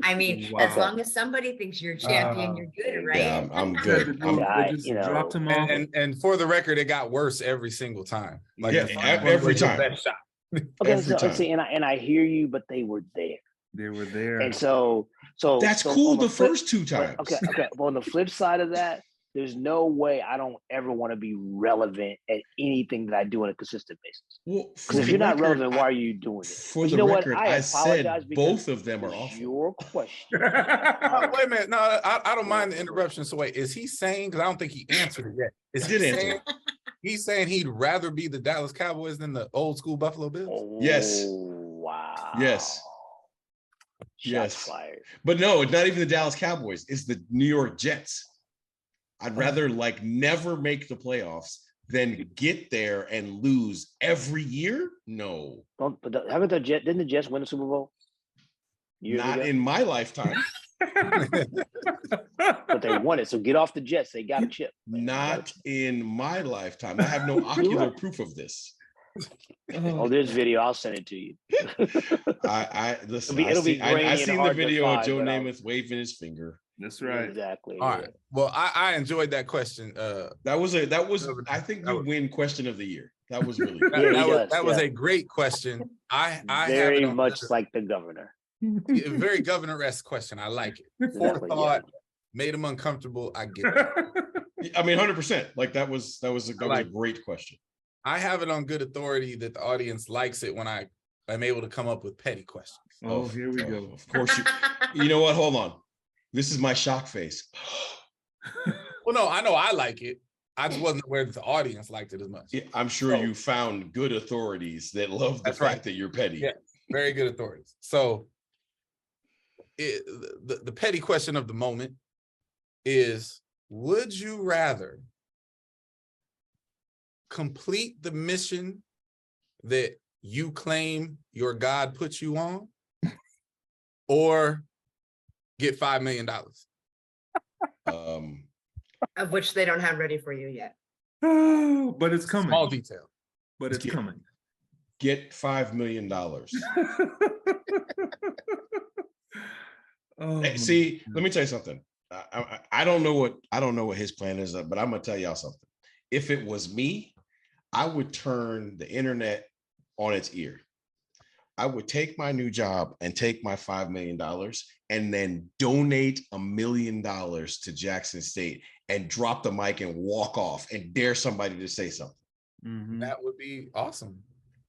Speaker 2: I mean,
Speaker 4: Wow.
Speaker 2: as long as somebody thinks you're a champion, you're good, right?
Speaker 5: Yeah, I'm good.
Speaker 4: They just dropped him off.
Speaker 6: And for the record, it got worse every single time. Like
Speaker 5: Yeah,
Speaker 6: the final one
Speaker 5: every
Speaker 6: was your
Speaker 5: time.
Speaker 6: best shot.
Speaker 3: Okay,
Speaker 5: Every
Speaker 3: so
Speaker 5: time.
Speaker 3: see, and I hear you, but they were there.
Speaker 4: They were there.
Speaker 3: And so
Speaker 5: That's
Speaker 3: so
Speaker 5: cool
Speaker 3: on
Speaker 5: the
Speaker 3: flip-
Speaker 5: first 2 times.
Speaker 3: Okay. But on the flip side of that, there's no way I don't ever want to be relevant at anything that I do on a consistent basis.
Speaker 5: Well,
Speaker 3: Because if you're not relevant, why are you doing it?
Speaker 5: For
Speaker 3: But
Speaker 5: the
Speaker 3: you know
Speaker 5: record,
Speaker 3: what?
Speaker 5: I
Speaker 3: apologize
Speaker 5: said
Speaker 3: because
Speaker 5: both of them are
Speaker 3: it's
Speaker 5: awful.
Speaker 3: your question.
Speaker 6: Oh, wait a minute. No, I don't mind the interruption. So wait, is he saying, because I don't think he answered it yet. Is
Speaker 5: He
Speaker 6: he
Speaker 5: did answer
Speaker 6: saying, he's saying he'd rather be the Dallas Cowboys than the old school Buffalo Bills?
Speaker 3: Oh,
Speaker 5: Yes.
Speaker 3: Wow.
Speaker 5: Yes.
Speaker 3: Shots
Speaker 5: Yes.
Speaker 3: fired.
Speaker 5: But no, it's not even the Dallas Cowboys. It's the New York Jets. I'd rather like never make the playoffs than get there and lose every year. No,
Speaker 3: Didn't the Jets win the Super Bowl? Years
Speaker 5: not
Speaker 3: ago?
Speaker 5: in my lifetime.
Speaker 3: But they won it. So get off the Jets. They got a chip. man. They got a
Speaker 5: Not
Speaker 3: chip.
Speaker 5: in my lifetime. I have no ocular proof of this.
Speaker 3: Oh, there's video. I'll send it to you.
Speaker 5: I listen.
Speaker 3: It'll be
Speaker 5: I
Speaker 3: grainy and
Speaker 5: seen the
Speaker 3: hard to
Speaker 5: video of
Speaker 3: find,
Speaker 5: Joe
Speaker 3: but
Speaker 5: Namath waving his finger.
Speaker 4: That's right.
Speaker 3: Exactly.
Speaker 6: All
Speaker 3: yeah.
Speaker 6: right. Well, I enjoyed that question.
Speaker 5: That was I think you win question of the year. That was really good.
Speaker 3: Yeah,
Speaker 6: that was
Speaker 3: yeah.
Speaker 6: a great question. I have
Speaker 3: Very
Speaker 6: it on
Speaker 3: much
Speaker 6: good-
Speaker 3: like the governor.
Speaker 6: a very governor-esque question. I like it.
Speaker 3: Exactly,
Speaker 6: Forethought, made him uncomfortable. I get it.
Speaker 5: I mean, 100%. Like that was a
Speaker 6: like it.
Speaker 5: great question.
Speaker 6: I have it on good authority that the audience likes it when I'm able to come up with petty questions.
Speaker 4: Oh, here we go.
Speaker 5: Of course you know what? Hold on. This is my shock face.
Speaker 6: Well, no, I know I like it. I just wasn't aware that the audience liked it as much.
Speaker 5: Yeah, I'm sure
Speaker 6: So-
Speaker 5: you found good authorities that love the
Speaker 6: That's
Speaker 5: fact
Speaker 6: right.
Speaker 5: that you're petty.
Speaker 6: Yeah, very good authorities. So the petty question of the moment is, would you rather complete the mission that you claim your God put you on, or get $5 million?
Speaker 2: Of which they don't have ready for you yet.
Speaker 4: But it's coming.
Speaker 6: Small detail.
Speaker 4: But it's
Speaker 5: Yeah.
Speaker 4: coming.
Speaker 5: Get $5 million.
Speaker 4: Oh,
Speaker 5: Hey, see, let me tell you something. I don't know what his plan is, but I'm gonna tell y'all something. If it was me, I would turn the internet on its ear. I would take my new job and take my $5 million and then donate $1 million to Jackson State and drop the mic and walk off and dare somebody to say something.
Speaker 4: Mhm.
Speaker 6: That would be awesome.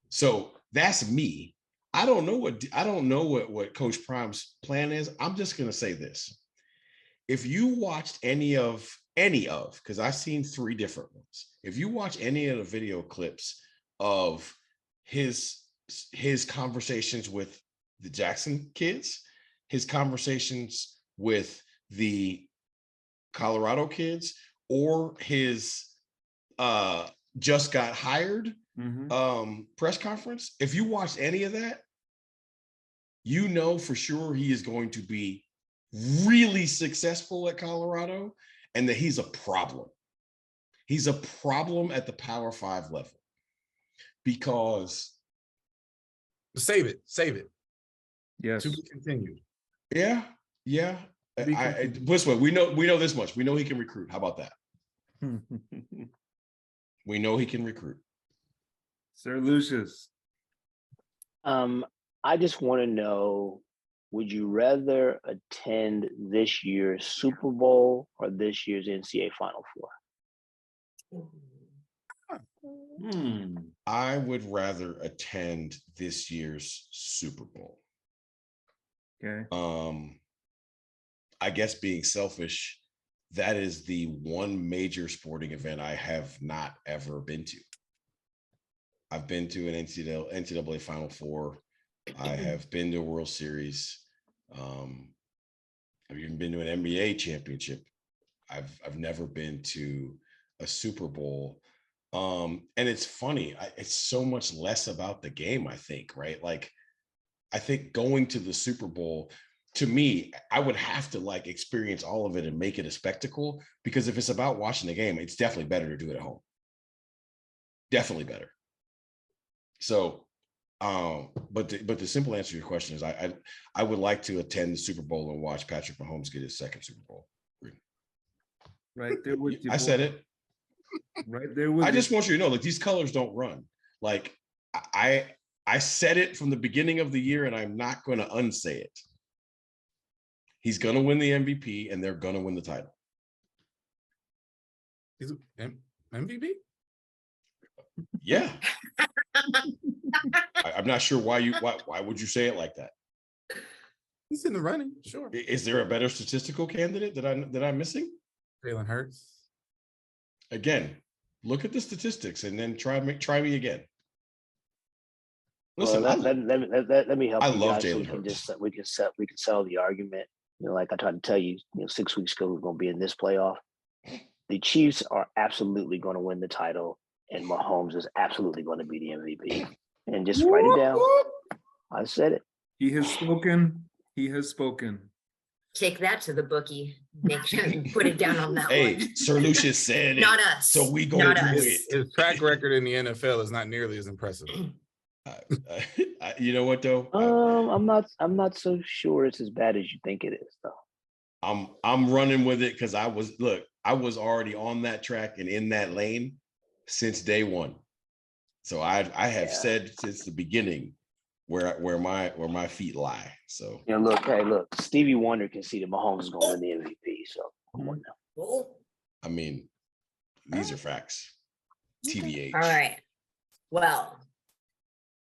Speaker 5: So that's me. I don't know what Coach Prime's plan is. I'm just gonna say this. If you watched any of, because I've seen 3 different ones. If you watch any of the video clips of his conversations with the Jackson kids, his conversations with the Colorado kids, or his just got hired press conference, if you watch any of that, you know for sure he is going to be really successful at Colorado, and that he's a problem. He's a problem at the Power 5 level, because
Speaker 6: Save it.
Speaker 4: Yes.
Speaker 6: To be continued.
Speaker 5: yeah.
Speaker 4: Be confused.
Speaker 5: This way, we know this much. We know he can recruit. How about that? We know he can recruit.
Speaker 4: Sir Lucius.
Speaker 3: I just want to know, would you rather attend this year's Super Bowl or this year's NCAA Final Four?
Speaker 5: I would rather attend this year's Super Bowl.
Speaker 4: Okay.
Speaker 5: I guess being selfish, that is the one major sporting event I have not ever been to. I've been to an NCAA Final Four. I have been to a World Series. I've even been to an NBA championship. I've never been to a Super Bowl. And it's funny, it's so much less about the game, I think, right? Like, I think going to the Super Bowl, to me, I would have to like experience all of it and make it a spectacle, because if it's about watching the game, it's definitely better to do it at home. Definitely better. So, but the simple answer to your question is I would like to attend the Super Bowl and watch Patrick Mahomes get his second Super Bowl.
Speaker 4: Right there with you.
Speaker 5: I said it.
Speaker 4: Right there with
Speaker 5: I
Speaker 4: you.
Speaker 5: just want you to know, like, these colors don't run. Like, I said it from the beginning of the year, and I'm not going to unsay it. He's going to win the MVP, and they're going to win the title.
Speaker 6: He's MVP?
Speaker 5: Yeah. I'm not sure why would you say it like that?
Speaker 6: He's in the running, sure.
Speaker 5: Is there a better statistical candidate that I'm missing?
Speaker 6: Jalen Hurts.
Speaker 5: Again, look at the statistics and then try me again.
Speaker 3: Well,
Speaker 5: Listen,
Speaker 3: let me help
Speaker 5: I
Speaker 3: you
Speaker 5: love
Speaker 3: guys. So
Speaker 5: Jalen
Speaker 3: we can settle the argument. You know, like I tried to tell you, 6 weeks ago, we're going to be in this playoff. The Chiefs are absolutely going to win the title, and Mahomes is absolutely going to be the MVP. And just write it down. I said it.
Speaker 4: He has spoken. He has spoken.
Speaker 2: Take that to the bookie. Make sure you put it down on that
Speaker 5: hey,
Speaker 2: one.
Speaker 5: Sir Lucius said it.
Speaker 2: Not us.
Speaker 5: So we go
Speaker 2: Not
Speaker 5: do
Speaker 2: us.
Speaker 5: it.
Speaker 6: His track record in the NFL is not nearly as impressive.
Speaker 5: You know what though?
Speaker 3: I'm not so sure it's as bad as you think it is, though.
Speaker 5: I'm running with it because I was already on that track and in that lane since day one. So I have said since the beginning where my feet lie. So
Speaker 3: look, Stevie Wonder can see that Mahomes is going to win the MVP. So come on now.
Speaker 5: I mean, these are facts. TBH.
Speaker 2: All right. Well,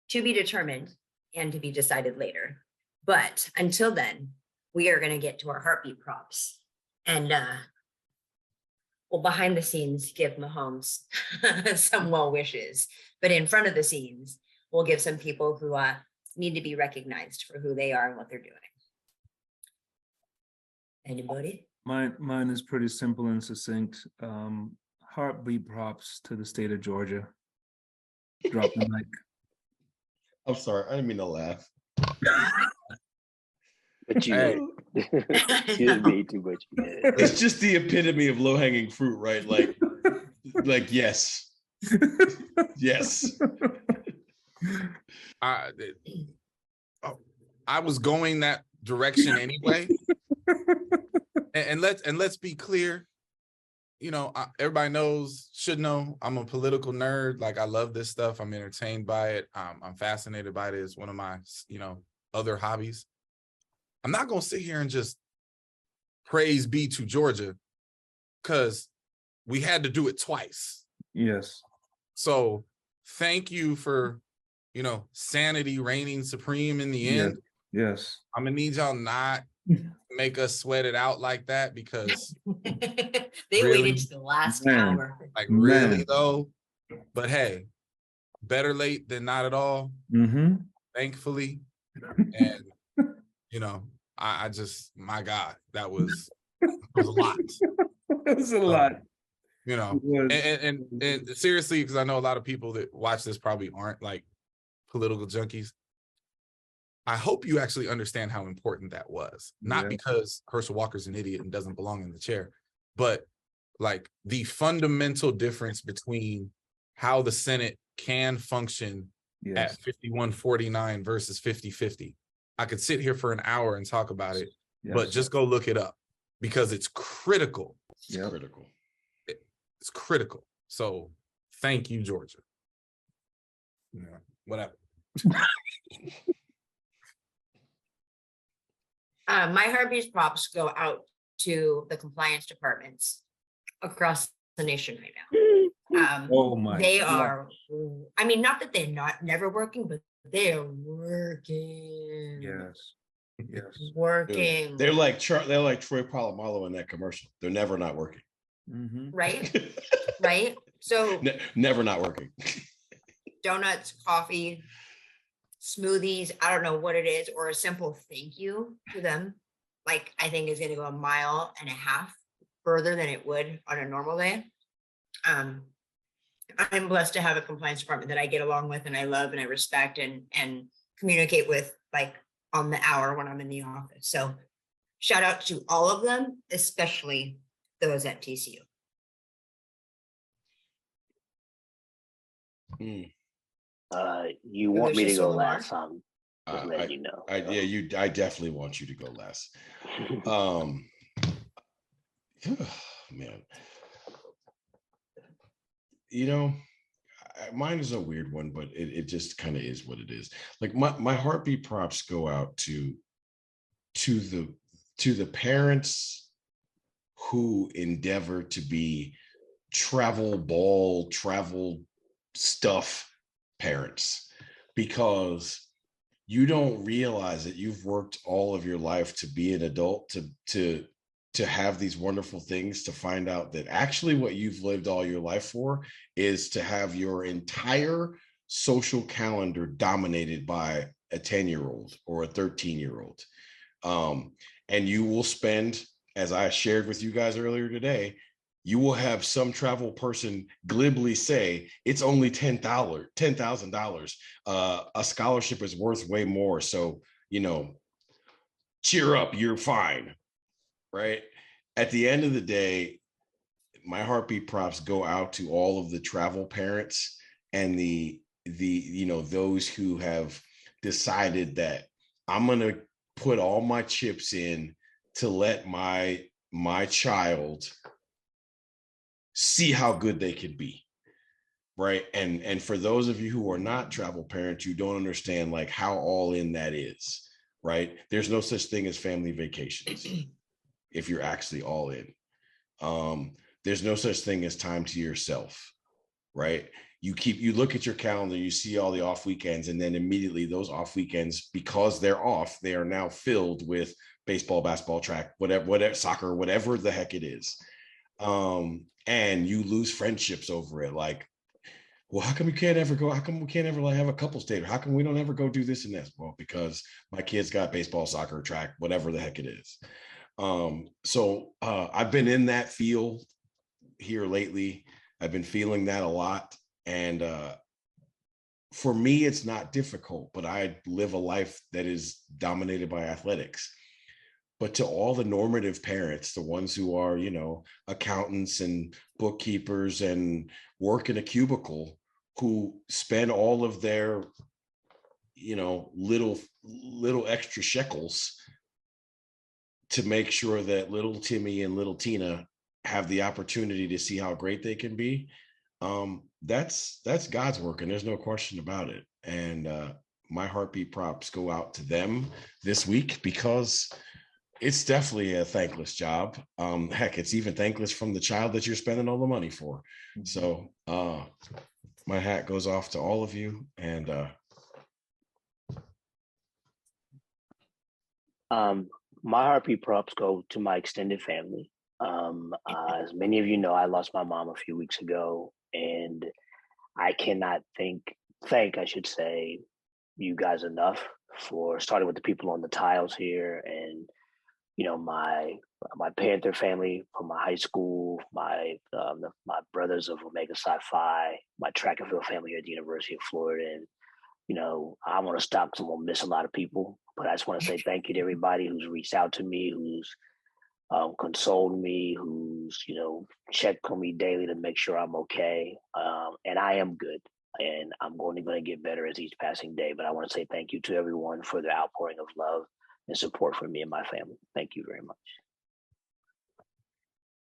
Speaker 2: to be determined and to be decided later. But until then, we are going to get to our heartbeat props. And We'll behind the scenes give Mahomes some well wishes, but in front of the scenes, we'll give some people who need to be recognized for who they are and what they're doing. Anybody?
Speaker 4: Mine is pretty simple and succinct. Heartbeat props to the state of Georgia. Drop the mic.
Speaker 5: I'm sorry, I didn't mean to laugh.
Speaker 3: But you,
Speaker 6: Hey.
Speaker 3: you didn't mean too much. Yeah.
Speaker 5: It's just the epitome of low-hanging fruit, right? Like yes. Yes.
Speaker 6: I was going that direction anyway. and let's be clear. You know, everybody should know I'm a political nerd. Like, I love this stuff. I'm entertained by it. I'm fascinated by it. It's one of my, other hobbies. I'm not going to sit here and just praise be to Georgia, because we had to do it twice.
Speaker 4: Yes.
Speaker 6: So thank you for, sanity reigning supreme in the end.
Speaker 4: Yes.
Speaker 6: I'm going to need y'all not make us sweat it out like that, because
Speaker 2: They
Speaker 6: really?
Speaker 2: waited to the last
Speaker 4: Man.
Speaker 2: hour.
Speaker 6: like
Speaker 4: Man.
Speaker 6: really though, but hey, better late than not at all,
Speaker 4: Mm-hmm.
Speaker 6: thankfully. And I just, my God, that was a lot.
Speaker 4: It was a lot.
Speaker 6: It was. And seriously, because I know a lot of people that watch this probably aren't like political junkies. I hope you actually understand how important that was. Not because Herschel Walker's an idiot and doesn't belong in the chair, but like the fundamental difference between how the Senate can function at 51-49 versus 50-50. I could sit here for an hour and talk about it, but just go look it up, because it's critical.
Speaker 5: It's critical.
Speaker 6: It's critical. So thank you, Georgia. Whatever.
Speaker 2: My heartbeat props go out to the compliance departments across the nation right now.
Speaker 4: Oh my!
Speaker 2: They are. I mean, not that they're never working, but they are working.
Speaker 4: Yes.
Speaker 2: Working.
Speaker 5: They're like Troy Polamalu in that commercial. They're never not working.
Speaker 4: Mm-hmm.
Speaker 2: Right. Right. So
Speaker 5: never not working.
Speaker 2: donuts, coffee, smoothies, I don't know what it is, or a simple thank you to them, like, I think is going to go 1.5 miles further than it would on a normal day. I'm blessed to have a compliance department that I get along with and I love and I respect and communicate with, like, on the hour when I'm in the office. So shout out to all of them, especially those at TCU.
Speaker 3: You want me to go last time? Just letting you know.
Speaker 5: I definitely want you to go last. Man, mine is a weird one, but it just kind of is what it is. Like, my heartbeat props go out to the parents who endeavor to be travel stuff parents, because you don't realize that you've worked all of your life to be an adult, to have these wonderful things, to find out that actually what you've lived all your life for is to have your entire social calendar dominated by a 10-year-old or a 13-year-old. And you will spend, as I shared with you guys earlier today, you will have some travel person glibly say, it's only $10,000. A scholarship is worth way more. So, cheer up, you're fine. Right? At the end of the day, my heartbeat props go out to all of the travel parents and the those who have decided that I'm going to put all my chips in to let my child see how good they can be. Right. And for those of you who are not travel parents, you don't understand like how all in that is. Right. There's no such thing as family vacations if you're actually all in. There's no such thing as time to yourself. Right. You look at your calendar, you see all the off weekends, and then immediately those off weekends, because they're off, they are now filled with baseball, basketball, track, whatever, soccer, whatever the heck it is. And and you lose friendships over it. Like, well, how come you can't ever go? How come we can't ever like have a couples date? How come we don't ever go do this and this? Well, because my kids got baseball, soccer, track, whatever the heck it is. So I've been in that feel here lately. I've been feeling that a lot. And for me, it's not difficult, but I live a life that is dominated by athletics. But to all the normative parents, the ones who are, you know, accountants and bookkeepers and work in a cubicle, who spend all of their, you know, little extra shekels to make sure that little Timmy and little Tina have the opportunity to see how great they can be. That's God's work, and there's no question about it. And my heartbeat props go out to them this week, because it's definitely a thankless job. Heck, it's even thankless from the child that you're spending all the money for. So my hat goes off to all of you. And
Speaker 3: my heartbeat props go to my extended family. As many of you know, I lost my mom a few weeks ago, and I cannot thank I should say, you guys enough, for starting with the people on the tiles here, and you know, my Panther family from my high school, my brothers of Omega Psi Phi, my track and field family at the University of Florida. And you know, I want to stop because I'm gonna miss a lot of people, but I just want to say thank you to everybody who's reached out to me, who's consoled me, who's, you know, checked on me daily to make sure I'm okay. And I am good, and I'm only going to get better as each passing day. But I want to say thank you to everyone for their outpouring of love and support for me and my family. Thank you very much.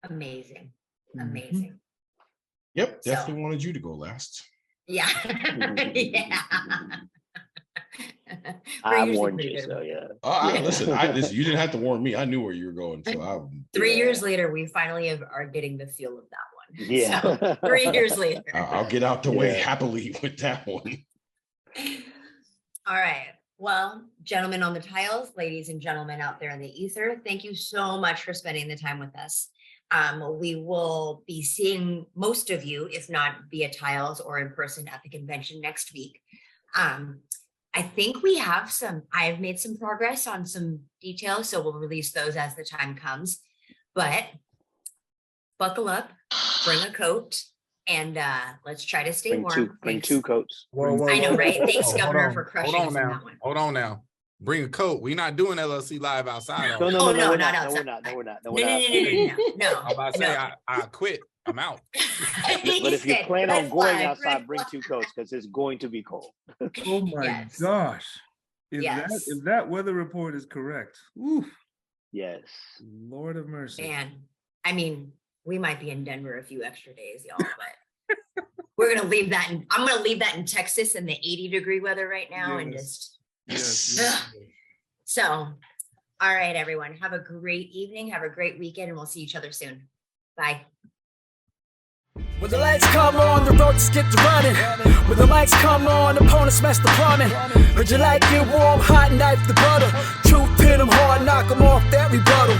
Speaker 2: Amazing. Amazing.
Speaker 5: Yep, definitely wanted you to go last.
Speaker 2: Yeah. Yeah.
Speaker 3: I warned you, so yeah.
Speaker 5: Listen, you didn't have to warn me. I knew where you were going. So
Speaker 2: 3 years later, we finally are getting the feel of that one.
Speaker 3: Yeah.
Speaker 2: So 3 years later.
Speaker 5: I'll get out the way happily with that one.
Speaker 2: All right. Well, gentlemen on the tiles, ladies and gentlemen out there in the ether, thank you so much for spending the time with us. We will be seeing most of you, if not via tiles or in person at the convention next week. I think I've made some progress on some details, so we'll release those as the time comes. But buckle up, bring a coat, and let's try to stay warm.
Speaker 3: Bring two coats.
Speaker 2: I know, right? Thanks, Governor, for crushing us on that one.
Speaker 6: Hold on now. Bring a coat. We're not doing LLC live outside.
Speaker 3: No,
Speaker 2: we're
Speaker 3: not
Speaker 2: outside.
Speaker 3: No, we're not.
Speaker 2: No.
Speaker 6: I'm about to say, I quit. I'm out.
Speaker 3: But if you plan on going outside, bring two coats, because it's going to be cold.
Speaker 4: Oh my gosh. If that weather report is correct. Oof.
Speaker 3: Yes.
Speaker 4: Lord of mercy.
Speaker 2: Man, I mean, we might be in Denver a few extra days, y'all, but we're gonna leave that I'm gonna leave that in Texas in the 80-degree weather right now, and just So, all right, everyone, have a great evening, have a great weekend, and we'll see each other soon. Bye.
Speaker 1: When the lights come on, the road just get to running. When the lights come on, opponents smash the plumbing. Heard you like it warm, hot knife the butter. Truth pin them hard, knock them off that rebuttal.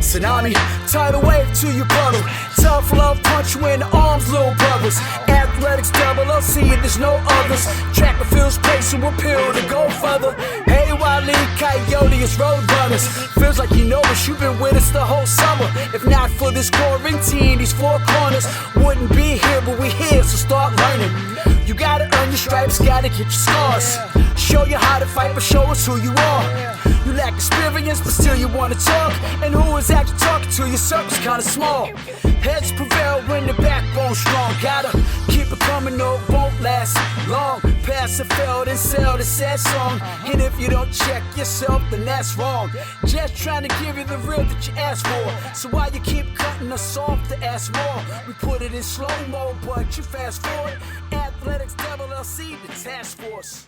Speaker 1: Tsunami, tidal wave to your puddle. Tough love, punch you in the arms, little brothers. Athletics LLC, there's no others. Track and field's place and we'll peel to go further. Hey, Wile E. Coyote, it's road runners. Feels like you know us, you've been with us the whole summer. If not for this quarantine, these four corners wouldn't be here, but we here, so start learning. You gotta earn your stripes, gotta get your scars. Show you how to fight, but show us who you are. You lack experience, but still you wanna talk. And who is actually talking to you? Circle's kinda small. Heads prevail when the backbone's strong. Gotta keep it coming, no, it won't last long. Pass and fail, then sell the sad song. And if you don't check yourself, then that's wrong. Just trying to give you the real that you asked for. So why you keep cutting us off to ask more? We put it in slow-mo, but you fast forward. Athletics LLC, the task force.